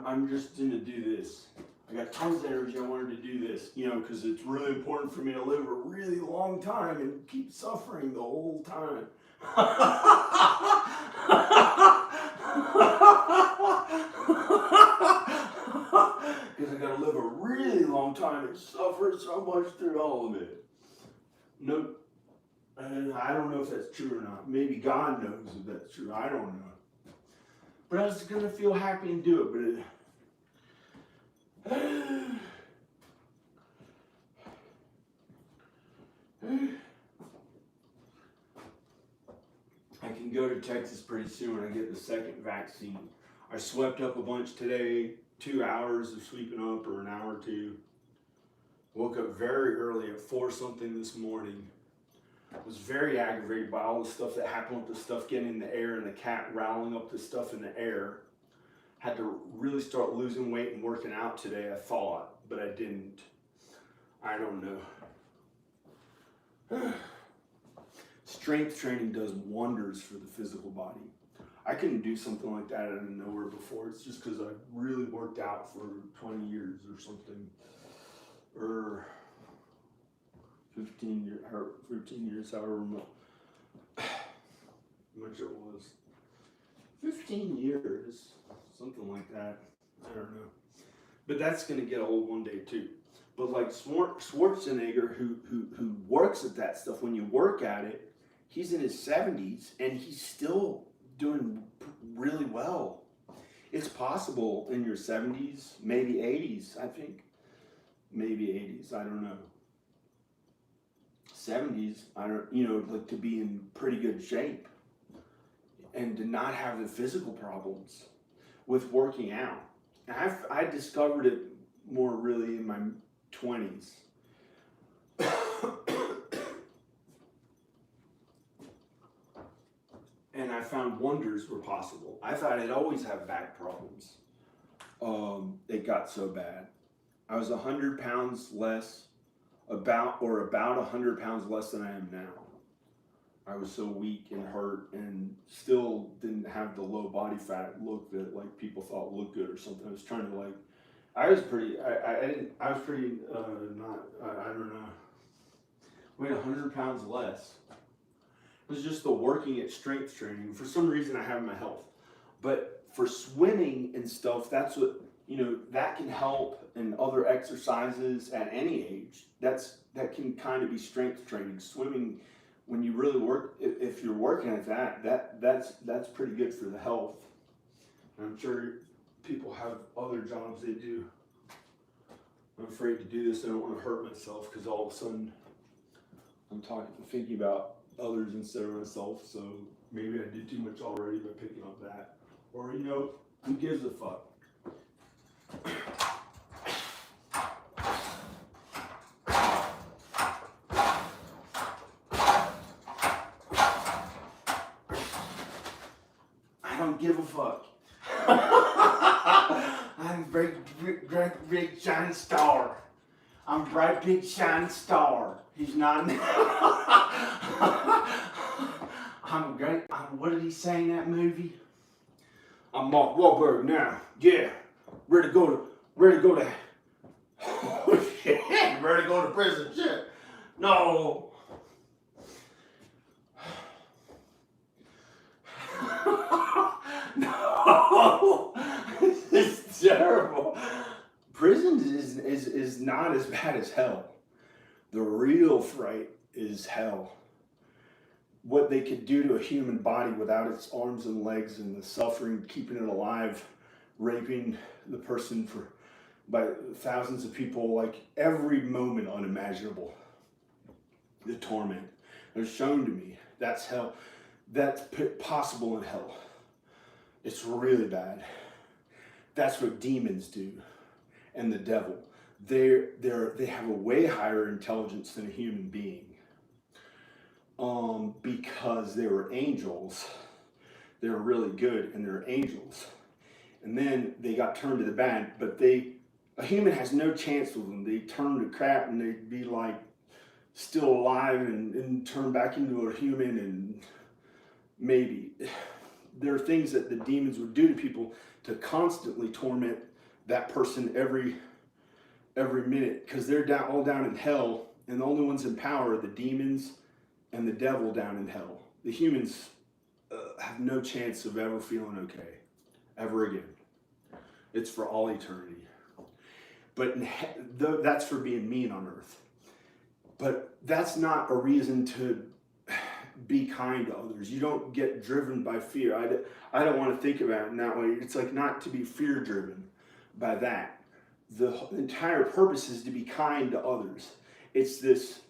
E: I'm just gonna do this. I got tons of energy. I wanted to do this, because it's really important for me to live a really long time and keep suffering the whole time. Because I gotta live a really long time and suffer so much through all of it. No, and I don't know if that's true or not. Maybe God knows if that's true. I don't know. But I was gonna feel happy and do it, but I can go to Texas pretty soon when I get the second vaccine. I swept up a bunch today, 2 hours of sweeping up or an hour or two. Woke up very early at 4 something this morning. Was very aggravated by all the stuff that happened with the stuff getting in the air and the cat rattling up the stuff in the air. Had to really start losing weight and working out today, I thought, but I didn't. I don't know. Strength training does wonders for the physical body. I couldn't do something like that out of nowhere before. It's just because I really worked out for 20 years or something. Or 15 years, however much it was. 15 years, something like that. I don't know. But that's going to get old one day too. But like Schwarzenegger, who works at that stuff, when you work at it, he's in his 70s and he's still doing really well. It's possible in your 70s, maybe 80s, I think. Maybe 80s, I don't know. 70s, I don't, like to be in pretty good shape and to not have the physical problems with working out. I discovered it more really in my 20s. And I found wonders were possible. I thought I'd always have back problems. It got so bad. I was 100 pounds less, about 100 pounds less than I am now. I was so weak and hurt and still didn't have the low body fat look that like people thought looked good or something. I was trying to I was pretty weighed 100 pounds less. It was just the working at strength training. For some reason I have my health. But for swimming and stuff, that's what, that can help, and other exercises at any age. That can kind of be strength training. Swimming, when you really work, if you're working at that's pretty good for the health. And I'm sure people have other jobs they do. I'm afraid to do this. I don't want to hurt myself because all of a sudden I'm thinking about others instead of myself. So maybe I did too much already by picking up that. Or, who gives a fuck? I don't give a fuck. I'm great big shining star. I'm bright big shining star. He's not. I'm great. What did he say in that movie? I'm Mark Wahlberg now. Yeah. Ready to go to oh, shit. Ready to go to prison. Shit. No. No. It's terrible. Prison is not as bad as hell. The real fright is hell. What they could do to a human body without its arms and legs, and the suffering, keeping it alive, raping the person by thousands of people, like every moment unimaginable. The torment. They're shown to me. That's hell. That's possible in hell. It's really bad. That's what demons do, and the devil. They have a way higher intelligence than a human being. Because they were angels. They were really good, and they're angels. And then they got turned to the bad, but a human has no chance with them. They turn to crap, and they'd be like still alive and turn back into a human, and maybe there are things that the demons would do to people to constantly torment that person every minute, because they're all down in hell, and the only ones in power are the demons and the devil down in hell. The humans have no chance of ever feeling okay, ever again. It's for all eternity. But that's for being mean on earth. But that's not a reason to be kind to others. You don't get driven by fear. I don't want to think about it in that way. It's like not to be fear driven by that. The entire purpose is to be kind to others. It's this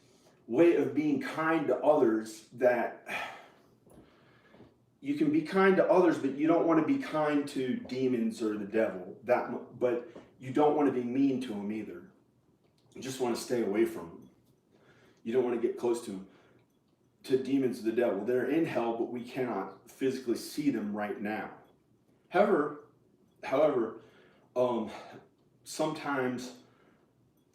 E: way of being kind to others that you can be kind to others, but you don't want to be kind to demons or the devil. But you don't want to be mean to them either. You just want to stay away from them. You don't want to get close to them. To demons, the devil, they're in hell, but we cannot physically see them right now. However, sometimes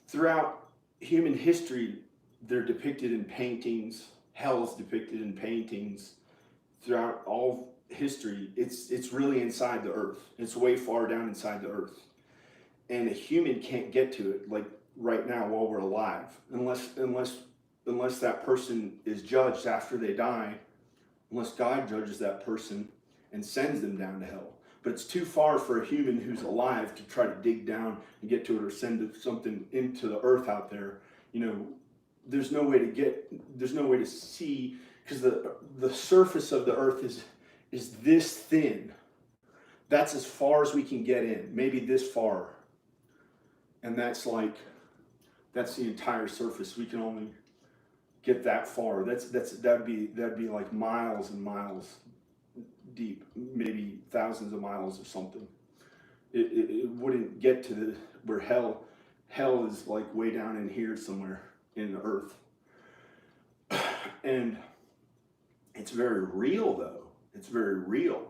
E: throughout human history, they're depicted in paintings. Hell is depicted in paintings throughout all history. It's really inside the earth. It's way far down inside the earth, and a human can't get to it like right now while we're alive, unless that person is judged after they die, unless God judges that person and sends them down to hell. But it's too far for a human who's alive to try to dig down and get to it, or send something into the earth out there. There's no way to see, because the surface of the earth is this thin. That's as far as we can get in, maybe this far. And that's the entire surface. We can only get that far. That'd be like miles and miles deep, maybe thousands of miles or something. It wouldn't get to where hell is like way down in here somewhere in the earth. And it's very real though. It's very real.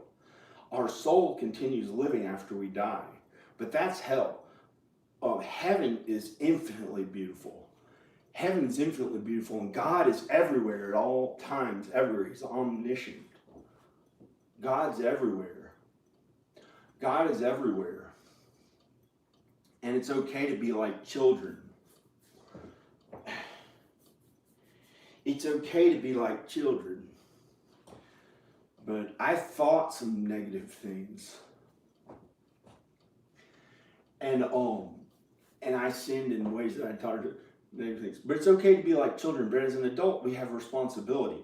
E: Our soul continues living after we die, but that's hell. Heaven is infinitely beautiful. Heaven is infinitely beautiful, and God is everywhere at all times, everywhere. He's omniscient. God's everywhere. God is everywhere. And it's okay to be like children. It's okay to be like children. But I thought some negative things. And I sinned in ways that I taught negative things. But it's okay to be like children. But as an adult, we have responsibility.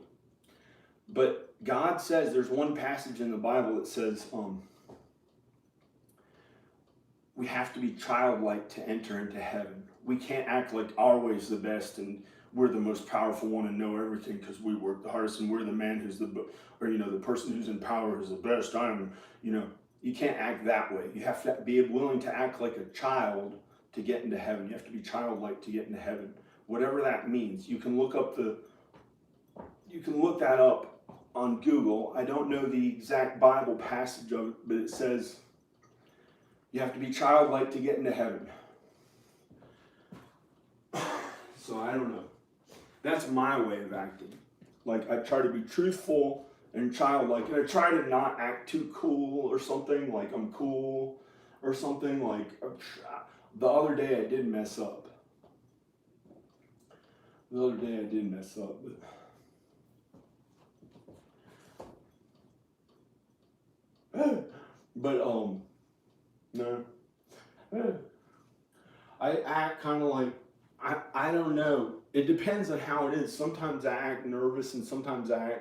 E: But God says, there's one passage in the Bible that says, we have to be childlike to enter into heaven. We can't act like our way's the best and we're the most powerful one and know everything because we work the hardest and we're the man who's the person who's in power is the best. You can't act that way. You have to be willing to act like a child to get into heaven. You have to be childlike to get into heaven. Whatever that means. You can look that up on Google. I don't know the exact Bible passage of it, but it says you have to be childlike to get into heaven. So I don't know. That's my way of acting. Like, I try to be truthful and childlike, and I try to not act too cool or something, like I'm cool or something. Like the other day I did mess up. But no. I act kind of like, I don't know. It depends on how it is. Sometimes I act nervous, and sometimes I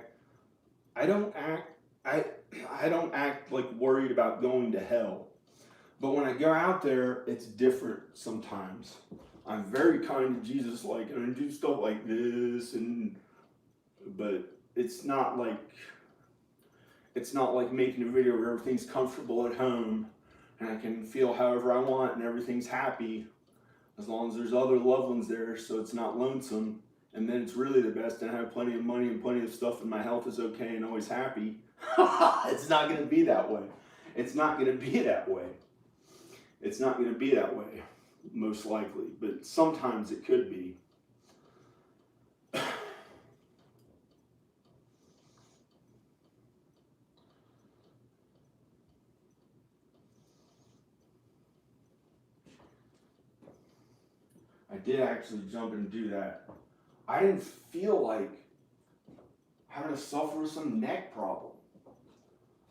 E: don't act I don't act like worried about going to hell. But when I go out there, it's different sometimes. I'm very kind to Jesus, like, and I do stuff like this, but it's not like making a video where everything's comfortable at home and I can feel however I want and everything's happy, as long as there's other loved ones there, so it's not lonesome. And then it's really the best, and I have plenty of money and plenty of stuff, and my health is okay and always happy. It's not going to be that way. It's not going to be that way. It's not going to be that way, most likely. But sometimes it could be. I did actually jump and do that. I didn't feel like having to suffer with some neck problem.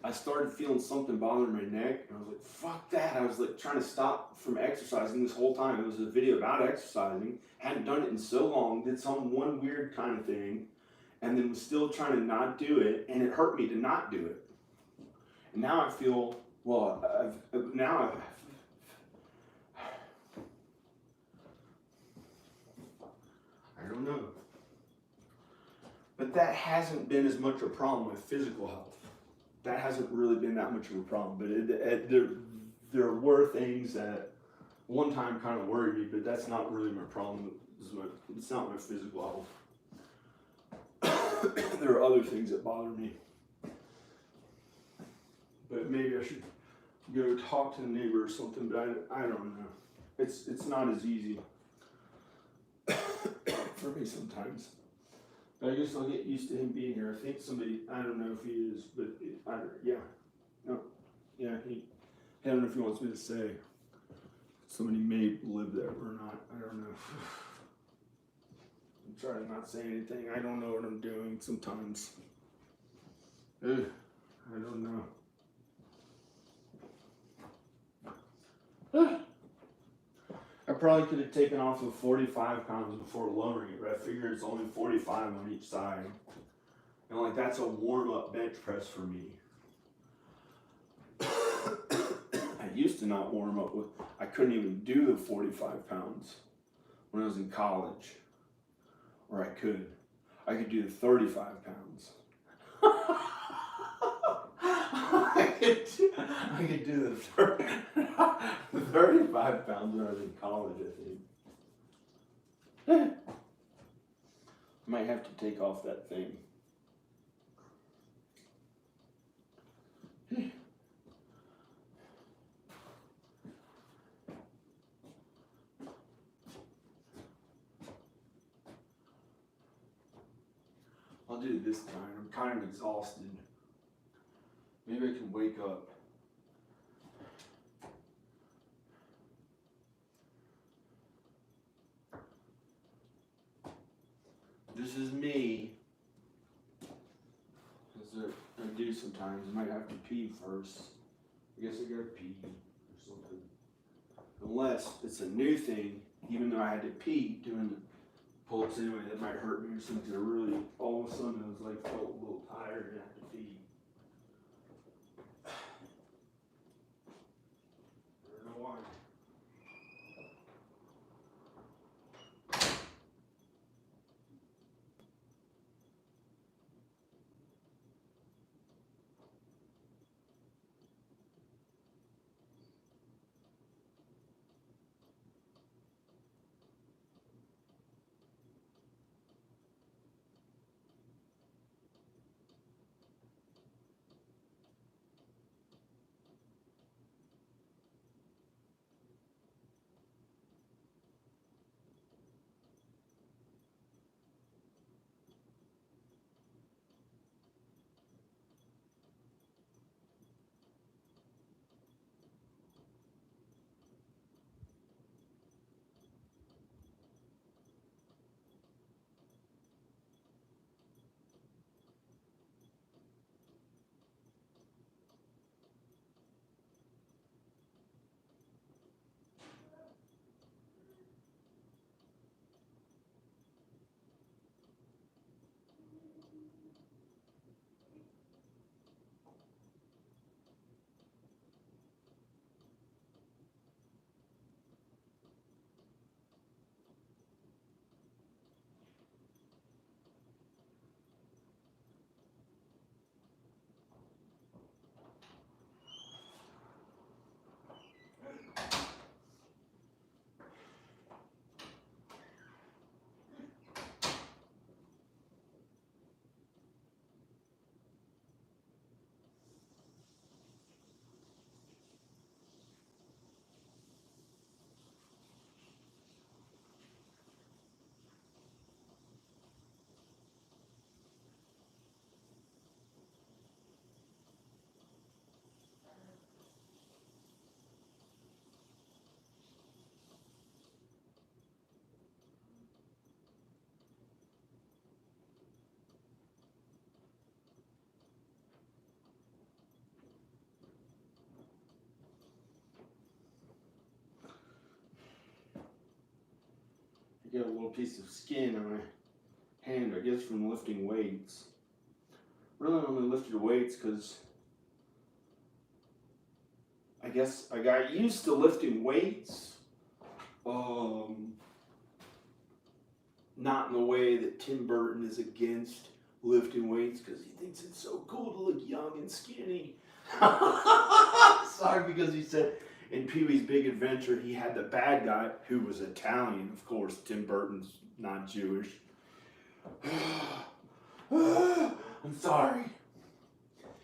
E: I started feeling something bothering my neck, and I was like, fuck that. I was like trying to stop from exercising this whole time. It was a video about exercising. Hadn't done it in so long, did some one weird kind of thing, and then was still trying to not do it, and it hurt me to not do it. And now I feel, well, I don't know. But that hasn't been as much a problem with physical health. That hasn't really been that much of a problem. But there were things that one time kind of worried me, but that's not really my problem. It's not my physical health. There are other things that bother me. But maybe I should go talk to the neighbor or something, but I don't know. It's not as easy for me sometimes. But I guess I'll get used to him being here. I think I don't know if he is, but I don't know if he wants me to say. Somebody may live there or not. I don't know. I'm trying to not say anything. I don't know what I'm doing sometimes. I don't know. I probably could have taken off the 45 pounds before lowering it, but I figured it's only 45 on each side. And like that's a warm-up bench press for me. I used to not warm up with, I couldn't even do the 45 pounds when I was in college. Or I could do the 35 pounds. I could do the 35 pounds when I was in college, I think. I might have to take off that thing. I'll do it this time. I'm kind of exhausted. Maybe I can wake up. This is me. As I do sometimes. I might have to pee first. I guess I gotta pee or something. Unless it's a new thing, even though I had to pee doing the pull-ups anyway, that might hurt me or something. I really, all of a sudden, I was like, felt a little tired and I had to pee. I don't know why. little piece of skin on my hand, I guess from lifting weights. Really only lifted weights because I guess I got used to lifting weights. Not in the way that Tim Burton is against lifting weights because he thinks it's so cool to look young and skinny. Sorry, because he said in Pee-wee's Big Adventure he had the bad guy who was Italian. Of course, Tim Burton's not Jewish. I'm sorry.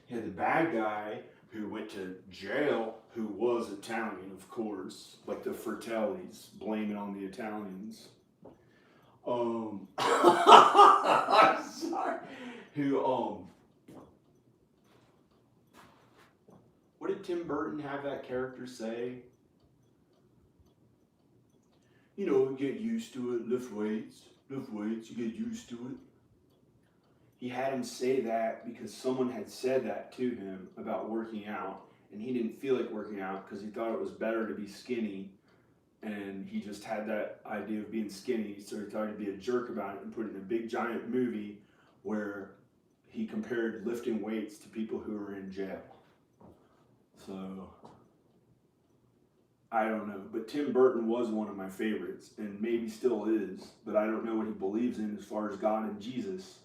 E: He had the bad guy who went to jail who was Italian, of course, like the Fratellis, blaming on the Italians. I'm sorry. What did Tim Burton have that character say? You know, get used to it, lift weights, you get used to it. He had him say that because someone had said that to him about working out, and he didn't feel like working out because he thought it was better to be skinny. And he just had that idea of being skinny, so he thought he'd be a jerk about it and put it in a big giant movie where he compared lifting weights to people who were in jail. So, I don't know. But Tim Burton was one of my favorites, and maybe still is, but I don't know what he believes in as far as God and Jesus.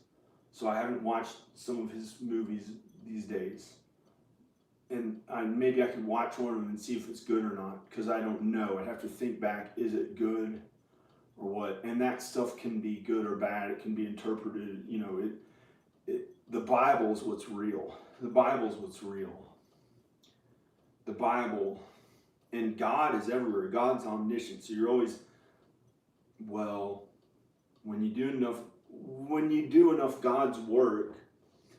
E: So I haven't watched some of his movies these days. And maybe I can watch one of them and see if it's good or not, because I don't know. I'd have to think back, is it good or what? And that stuff can be good or bad. It can be interpreted, you know, the Bible's what's real. The Bible's what's real. The Bible, and God is everywhere. God's omniscient. So you're always, well, when you do enough God's work,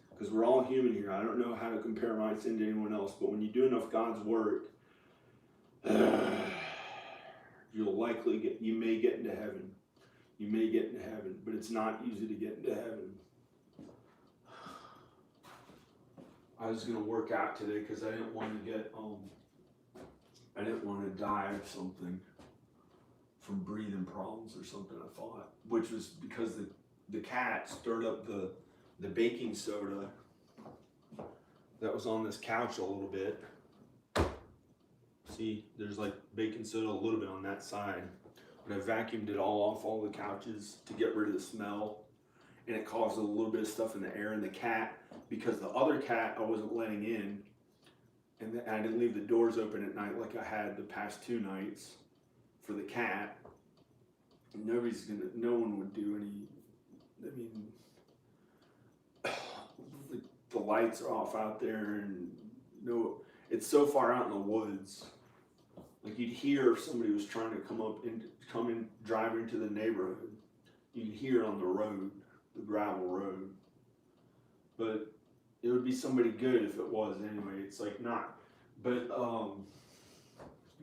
E: because we're all human here. I don't know how to compare my sin to anyone else, but when you do enough God's work, you may get into heaven. You may get into heaven, but it's not easy to get into heaven. I was going to work out today because I didn't want to die of something from breathing problems or something, I thought, which was because the cat stirred up the baking soda that was on this couch a little bit. See, there's like baking soda a little bit on that side. But I vacuumed it all off all the couches to get rid of the smell. And it caused a little bit of stuff in the air. And the cat, because the other cat I wasn't letting in, and I didn't leave the doors open at night like I had the past 2 nights for the cat. No one would do any, I mean, the lights are off out there, and no, it's so far out in the woods. Like you'd hear if somebody was trying to come in driving to the neighborhood. You'd hear it on the road, the gravel road. But it would be somebody good if it was anyway. It's like not, but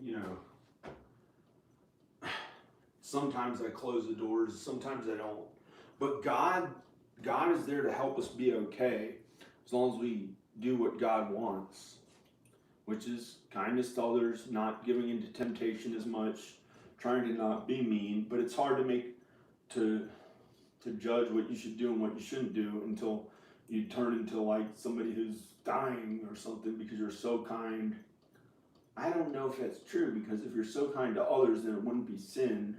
E: you know, sometimes I close the doors, sometimes I don't. But God is there to help us be okay as long as we do what God wants, which is kindness to others, not giving into temptation as much, trying to not be mean. But it's hard to judge what you should do and what you shouldn't do until you turn into like somebody who's dying or something because you're so kind. I don't know if that's true, because if you're so kind to others, then it wouldn't be sin.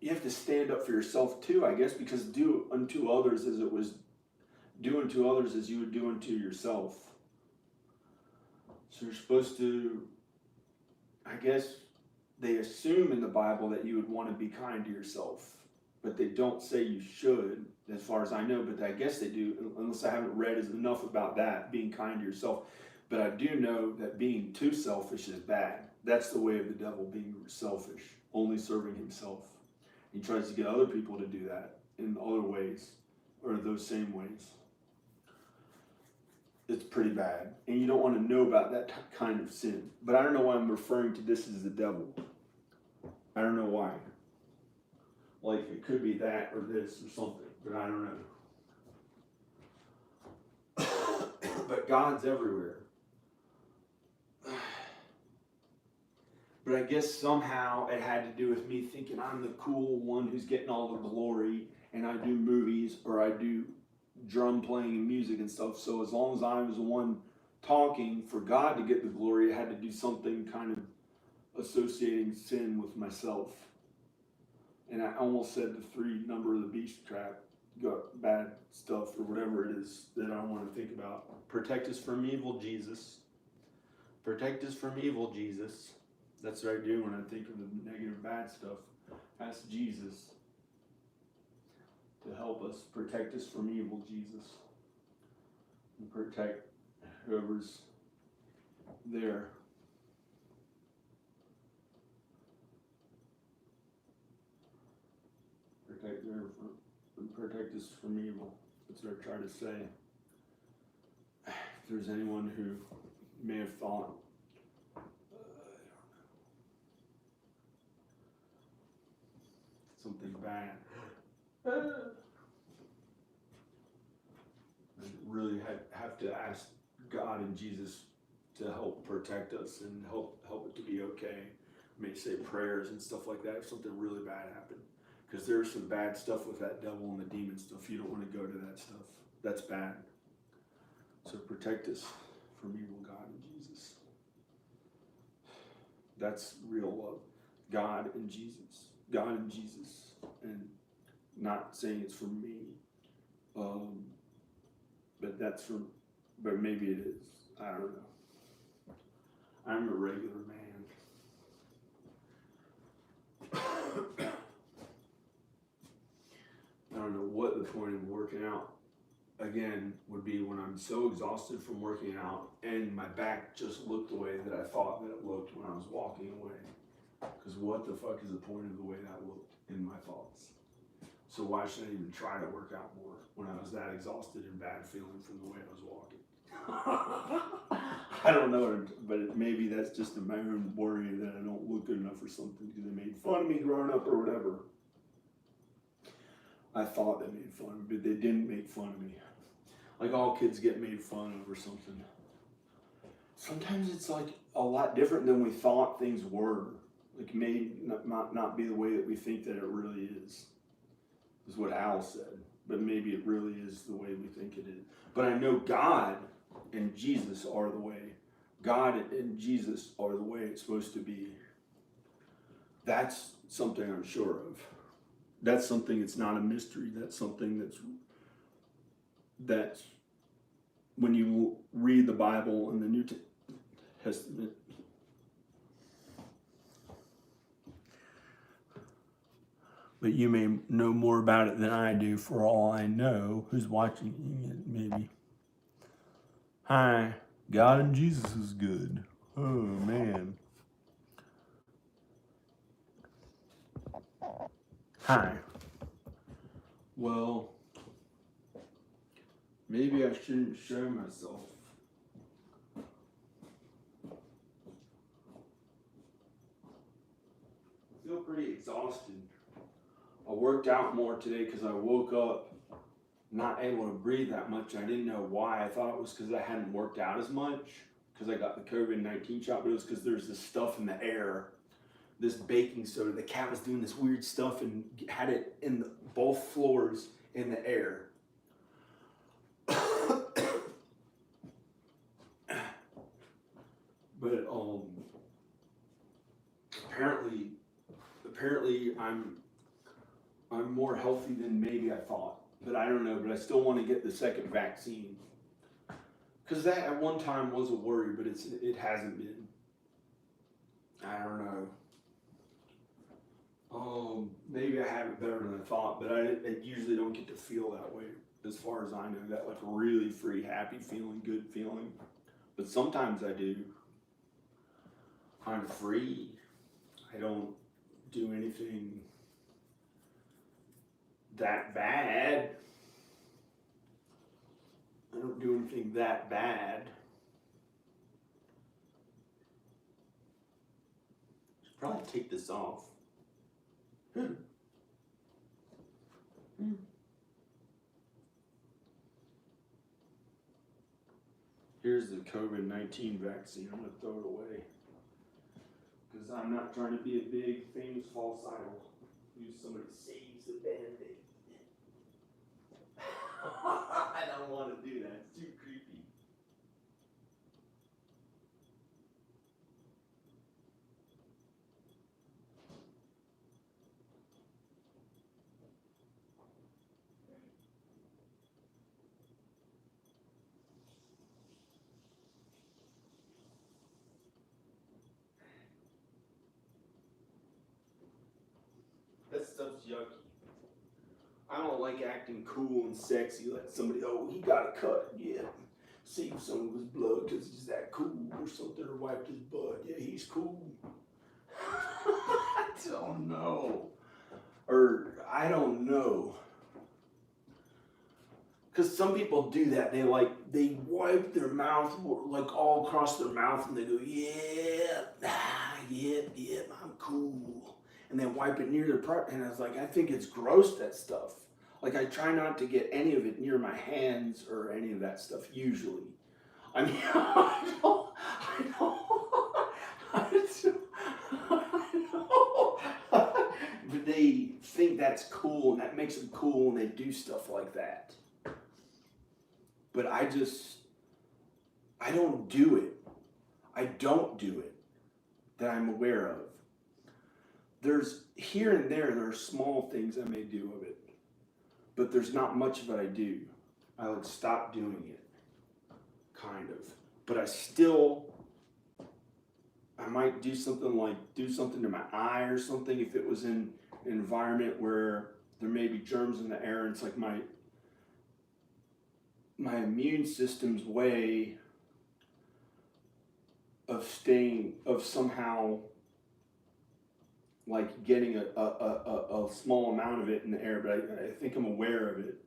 E: You have to stand up for yourself too, I guess, because do unto others as you would do unto yourself. So you're supposed to, I guess, they assume in the Bible that you would want to be kind to yourself, but they don't say you should, as far as I know, but I guess they do, unless I haven't read enough about that, being kind to yourself. But I do know that being too selfish is bad. That's the way of the devil, being selfish, only serving himself. He tries to get other people to do that in other ways, or those same ways. It's pretty bad. And you don't want to know about that kind of sin. But I don't know why I'm referring to this as the devil. I don't know why. Like, it could be that or this or something, but I don't know. But God's everywhere. But I guess somehow it had to do with me thinking I'm the cool one who's getting all the glory, and I do movies or I do drum playing and music and stuff. So as long as I was the one talking for God to get the glory, I had to do something kind of associating sin with myself. And I almost said the 3 number of the beast trap, got bad stuff or whatever it is that I don't want to think about. Protect us from evil, Jesus. Protect us from evil, Jesus. That's what I do when I think of the negative bad stuff. Ask Jesus to help us. Protect us from evil, Jesus. And protect whoever's there. Protect us from evil. That's what I try to say. If there's anyone who may have thought, something bad, I really have to ask God and Jesus to help protect us and help it to be okay. I may say prayers and stuff like that if something really bad happened. Because there's some bad stuff with that devil and the demon stuff. You don't want to go to that stuff. That's bad. So protect us from evil, God and Jesus. That's real love. God and Jesus. God and Jesus. And not saying it's from me. But that's from, but maybe it is. I don't know. I'm a regular man. I don't know what the point of working out again would be when I'm so exhausted from working out and my back just looked the way that I thought that it looked when I was walking away. Because what the fuck is the point of the way that looked in my thoughts? So why should I even try to work out more when I was that exhausted and bad feeling from the way I was walking? I don't know, but maybe that's just my own worry that I don't look good enough or something because they made fun of me growing up or whatever. I thought they made fun of me, but they didn't make fun of me. Like all kids get made fun of or something. Sometimes it's like a lot different than we thought things were. Like may not be the way that we think that it really is what Al said. But maybe it really is the way we think it is. But I know God and Jesus are the way. God and Jesus are the way it's supposed to be. That's something I'm sure of. That's something that's not a mystery. That's something that's when you read the Bible and the New Testament. But you may know more about it than I do, for all I know. Who's watching it, maybe? Hi, God and Jesus is good. Oh, man. Hi. Well, maybe I shouldn't show myself. I feel pretty exhausted. I worked out more today because I woke up not able to breathe that much. I didn't know why. I thought it was because I hadn't worked out as much because I got the COVID-19 shot, but it was because there's this stuff in the air, this baking soda. The cat was doing this weird stuff and had it in both floors in the air. But apparently I'm more healthy than maybe I thought. But I don't know, but I still want to get the second vaccine. Because that at one time was a worry, but it hasn't been. I don't know. Maybe I have it better than I thought, but I usually don't get to feel that way as far as I know. That like really free, happy feeling, good feeling. But sometimes I do. I'm free. I don't do anything that bad. I don't do anything that bad. Should probably take this off. Here's the COVID-19 vaccine. I'm gonna throw it away because I'm not trying to be a big, famous false idol who somebody saves the band-aid. I don't want to do that. It's too creepy. That stuff's yucky. I don't like acting cool and sexy like somebody, oh, he got a cut, yeah. Saved some of his blood because he's that cool or something, or wiped his butt. Yeah, he's cool. I don't know. Or, I don't know. Because some people do that. They wipe their mouth, like all across their mouth, and they go, yeah, yep, I'm cool. And they wipe it near their part, and I was like, I think it's gross, that stuff. Like, I try not to get any of it near my hands or any of that stuff, usually. I mean, I know. But they think that's cool, and that makes them cool, and they do stuff like that. But I don't do it. I don't do it that I'm aware of. There's here and there are small things I may do of it, but there's not much of it I do. I like stop doing it, kind of. But I might do something to my eye or something if it was in an environment where there may be germs in the air, and it's like my immune system's way of somehow like getting a small amount of it in the air, but I think I'm aware of it.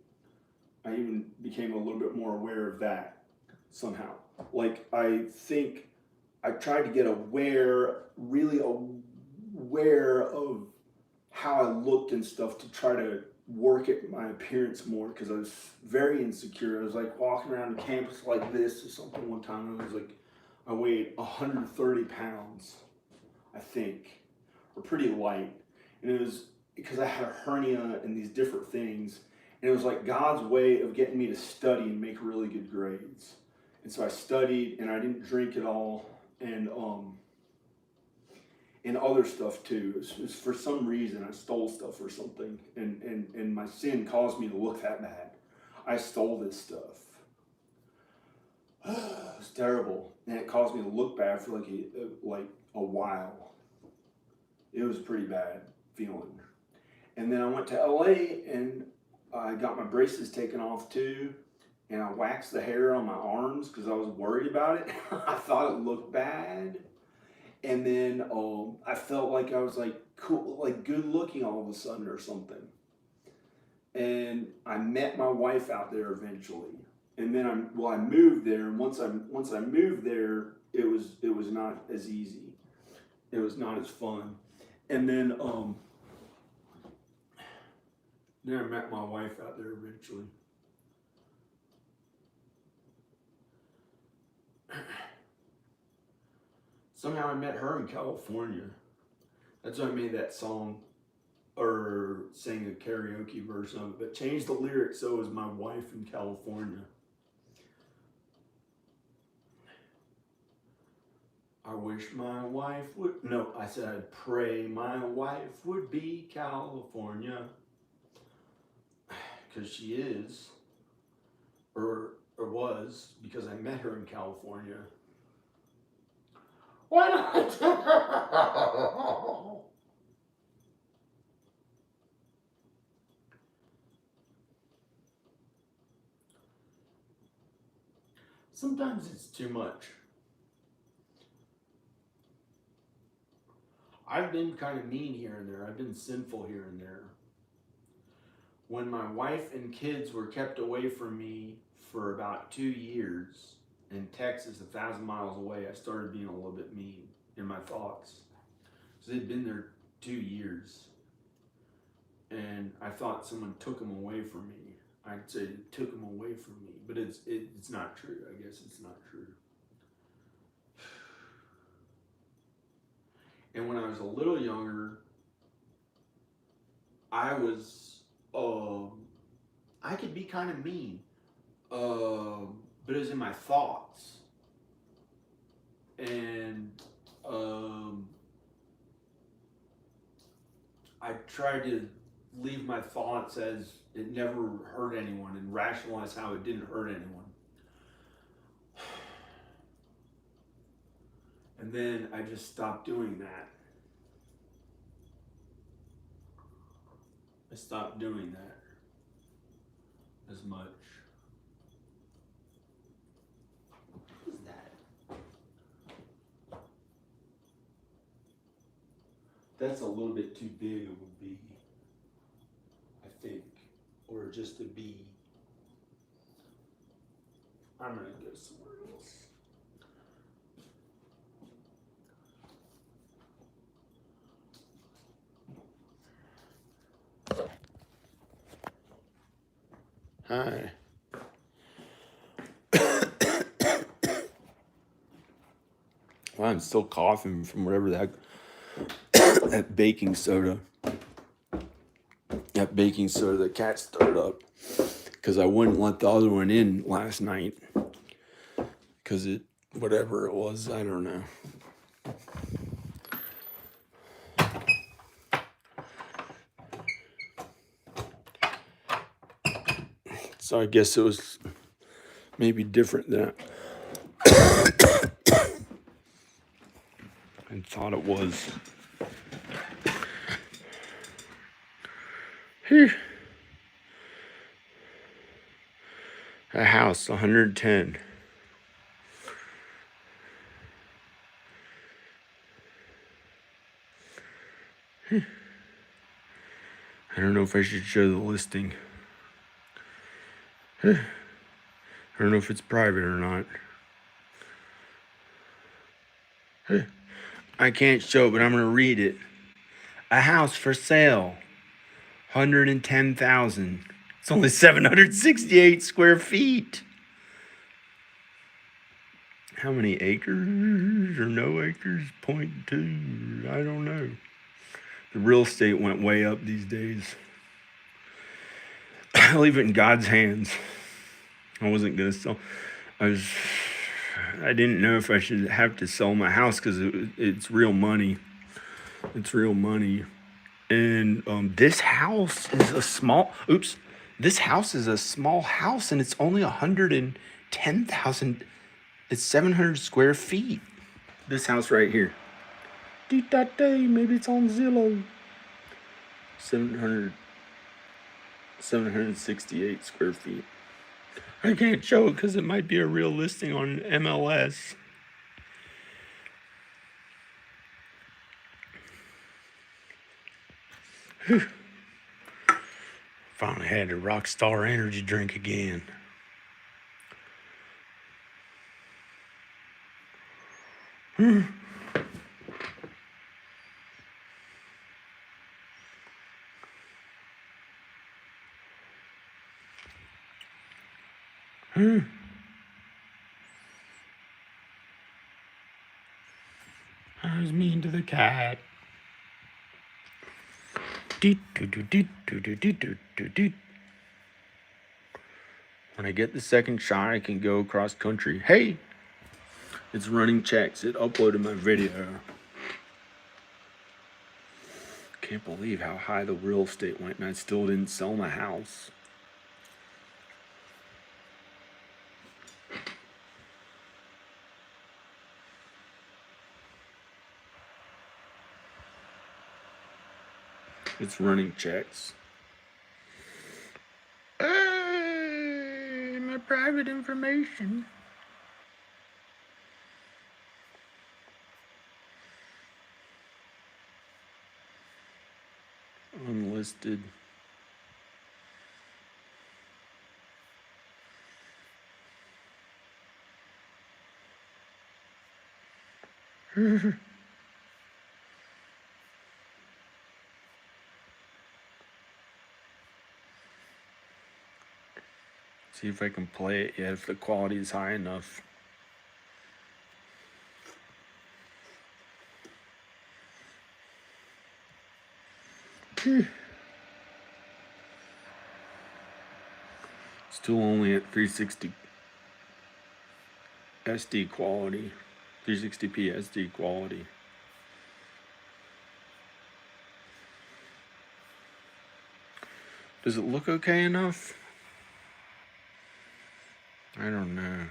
E: I even became a little bit more aware of that somehow. Like, I think I tried to get really aware of how I looked and stuff to try to work at my appearance more, because I was very insecure. I was like walking around the campus like this or something one time, and I weighed 130 pounds, I think. Or pretty light, and it was because I had a hernia and these different things, and it was like God's way of getting me to study and make really good grades. And so I studied, and I didn't drink at all, and other stuff too. It was for some reason I stole stuff or something, and my sin caused me to look that bad. I stole this stuff. It was terrible, and it caused me to look bad for like a while. It was pretty bad feeling. And then I went to LA, and I got my braces taken off too, and I waxed the hair on my arms because I was worried about it. I thought it looked bad. And then I felt like I was like cool, like good looking all of a sudden or something. And I met my wife out there eventually. And then I moved there, and once I moved there, it was not as easy. It was not as fun. And then I met my wife out there eventually. Somehow I met her in California. That's why I made that song, or sang a karaoke version of it, but changed the lyrics so it was my wife in California. I wish my wife would, no, I said I'd pray my wife would be California. Because she is, or was, because I met her in California. Why not? Sometimes it's too much. I've been kind of mean here and there. I've been sinful here and there. When my wife and kids were kept away from me for about 2 years in Texas, 1,000 miles away, I started being a little bit mean in my thoughts. So they'd been there 2 years, and I thought someone took them away from me. I'd say they took them away from me, but it's not true. I guess it's not true.
A: And when I was a little younger, I was, I could be kind of mean, but it was in my thoughts. And I tried to leave my thoughts as it never hurt anyone and rationalize how it didn't hurt anyone. And then I just stopped doing that. I stopped doing that as much. What is that? That's a little bit too big of a bee, I think, or just a bee. I'm gonna go somewhere else. Hi. Well, I'm still coughing from whatever that baking soda. That baking soda the cat stirred up. Because I wouldn't let the other one in last night. Because whatever it was, I don't know. So I guess it was maybe different than I thought it was. Whew. A house, 110. I don't know if I should show the listing. I don't know if it's private or not. I can't show it, but I'm going to read it. A house for sale, 110,000. It's only 768 square feet. How many acres or no acres? 0.2. I don't know. The real estate went way up these days. I leave it in God's hands. I wasn't going to sell. I didn't know if I should have to sell my house because it's real money. It's real money. And this house is a small. This house is a small house, and it's only 110,000. It's 700 square feet. This house right here. Maybe it's on Zillow. 768 square feet. I can't show it because it might be a real listing on MLS. Finally had a Rockstar energy drink again. I was mean to the cat. When I get the second shot, I can go cross country. Hey, it's running checks. It uploaded my video. Can't believe how high the real estate went, and I still didn't sell my house. It's running checks. Hey, my private information. Unlisted. See if I can play it yet, if the quality is high enough.
E: Still only at 360 SD quality. 360p SD quality. Does it look okay enough? I don't know.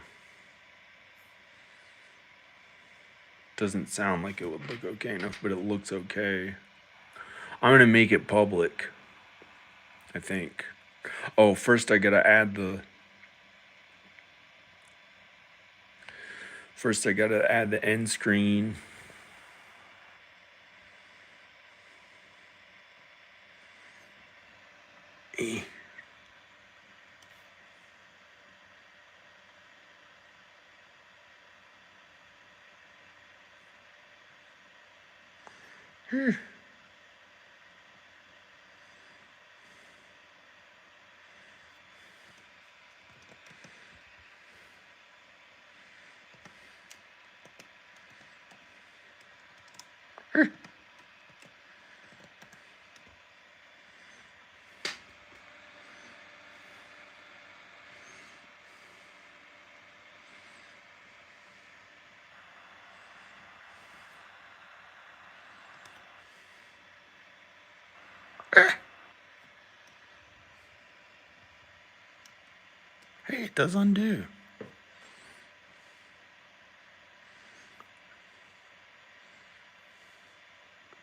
E: Doesn't sound like it would look okay enough, but it looks okay. I'm gonna make it public, I think. Oh, first I gotta add the end screen. Eh. Hey, it does undo.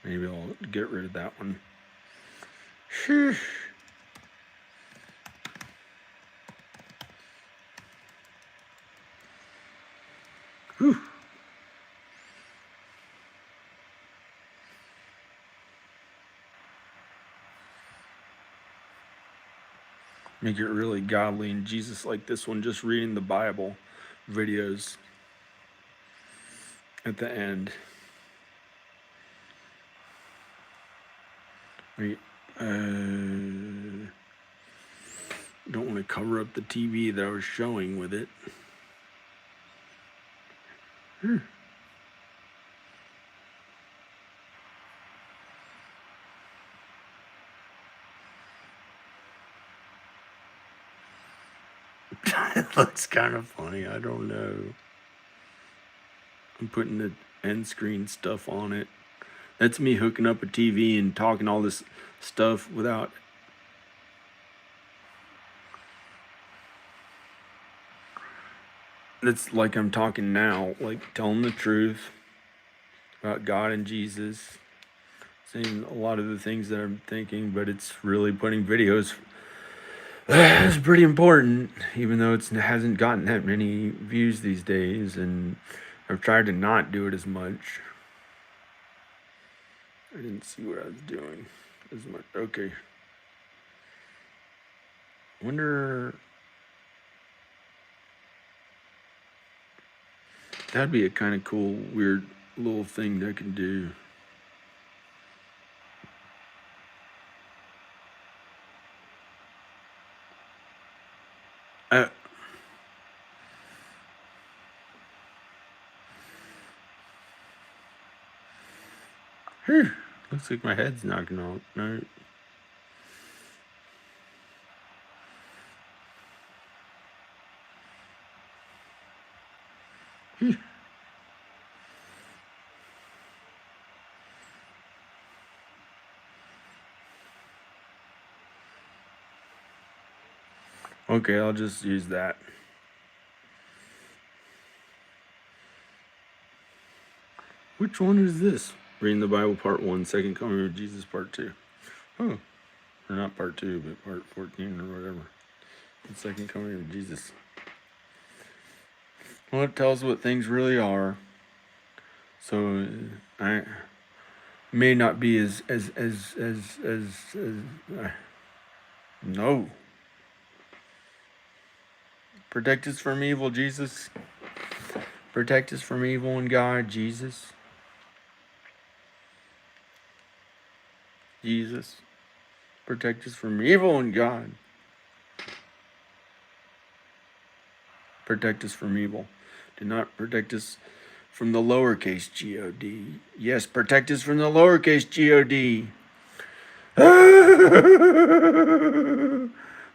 E: Maybe I'll get rid of that one. Whew. Make it really godly and Jesus like this one, just reading the Bible videos at the end. Wait, don't want to cover up the TV that I was showing with it. It looks kind of funny. I don't know. I'm putting the end screen stuff on it. That's me hooking up a TV and talking all this stuff without. It's like I'm talking now, like telling the truth about God and Jesus, saying a lot of the things that I'm thinking, but it's really putting videos. It's pretty important, even though it hasn't gotten that many views these days, and I've tried to not do it as much. I didn't see what I was doing as much. Okay. Wonder. That'd be a kind of cool, weird little thing that I can do. Looks like my head's knocking out. No. Okay, I'll just use that. Which one is this? Reading the Bible Part 1, Second Coming of Jesus Part 2. Oh, or not Part 2, but Part 14 or whatever. The Second Coming of Jesus. Well, it tells what things really are. So I may not be as no. Protect us from evil, Jesus. Protect us from evil and God, Jesus. Jesus. Protect us from evil and God. Protect us from evil. Do not protect us from the lowercase God. Yes, protect us from the lowercase God. The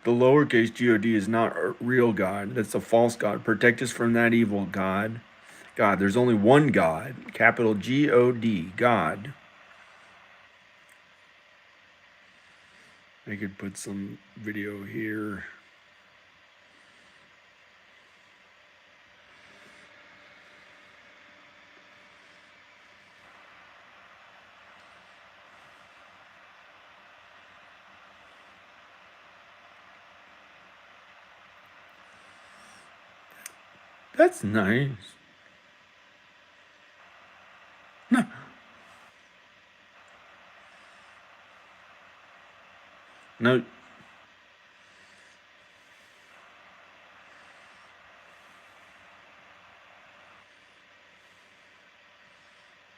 E: lowercase God is not a real God. That's a false God. Protect us from that evil, God. God, there's only one God. Capital God. God. I could put some video here. That's nice. No.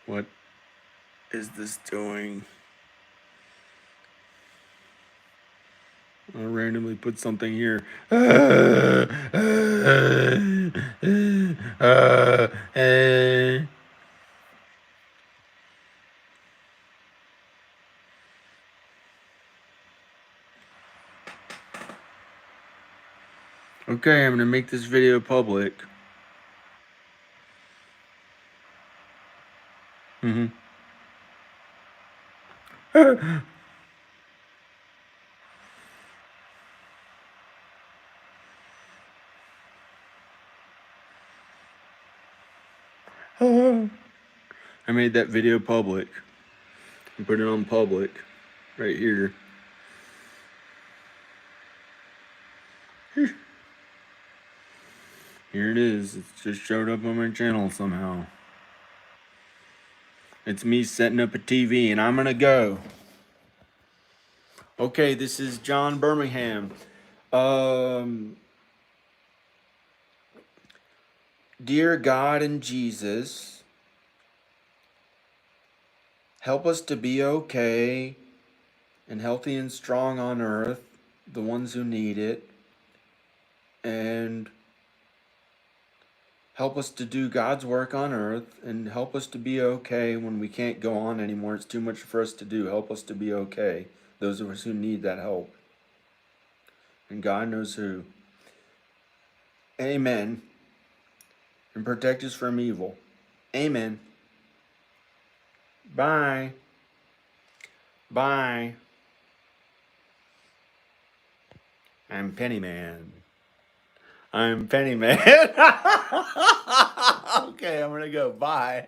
E: What is this doing? I'll randomly put something here. Okay, I'm gonna make this video public. Mm-hmm. I made that video public. I put it on public right here. Here it is. It's just showed up on my channel somehow. It's me setting up a TV and I'm gonna go. Okay, this is John Birmingham. Dear God and Jesus, help us to be okay and healthy and strong on earth, the ones who need it, and help us to do God's work on earth, and help us to be okay when we can't go on anymore. It's too much for us to do. Help us to be okay, those of us who need that help. And God knows who. Amen. And protect us from evil. Amen. Bye. Bye. I'm Pennyman. I'm Pennyman. Okay, I'm gonna go. Bye.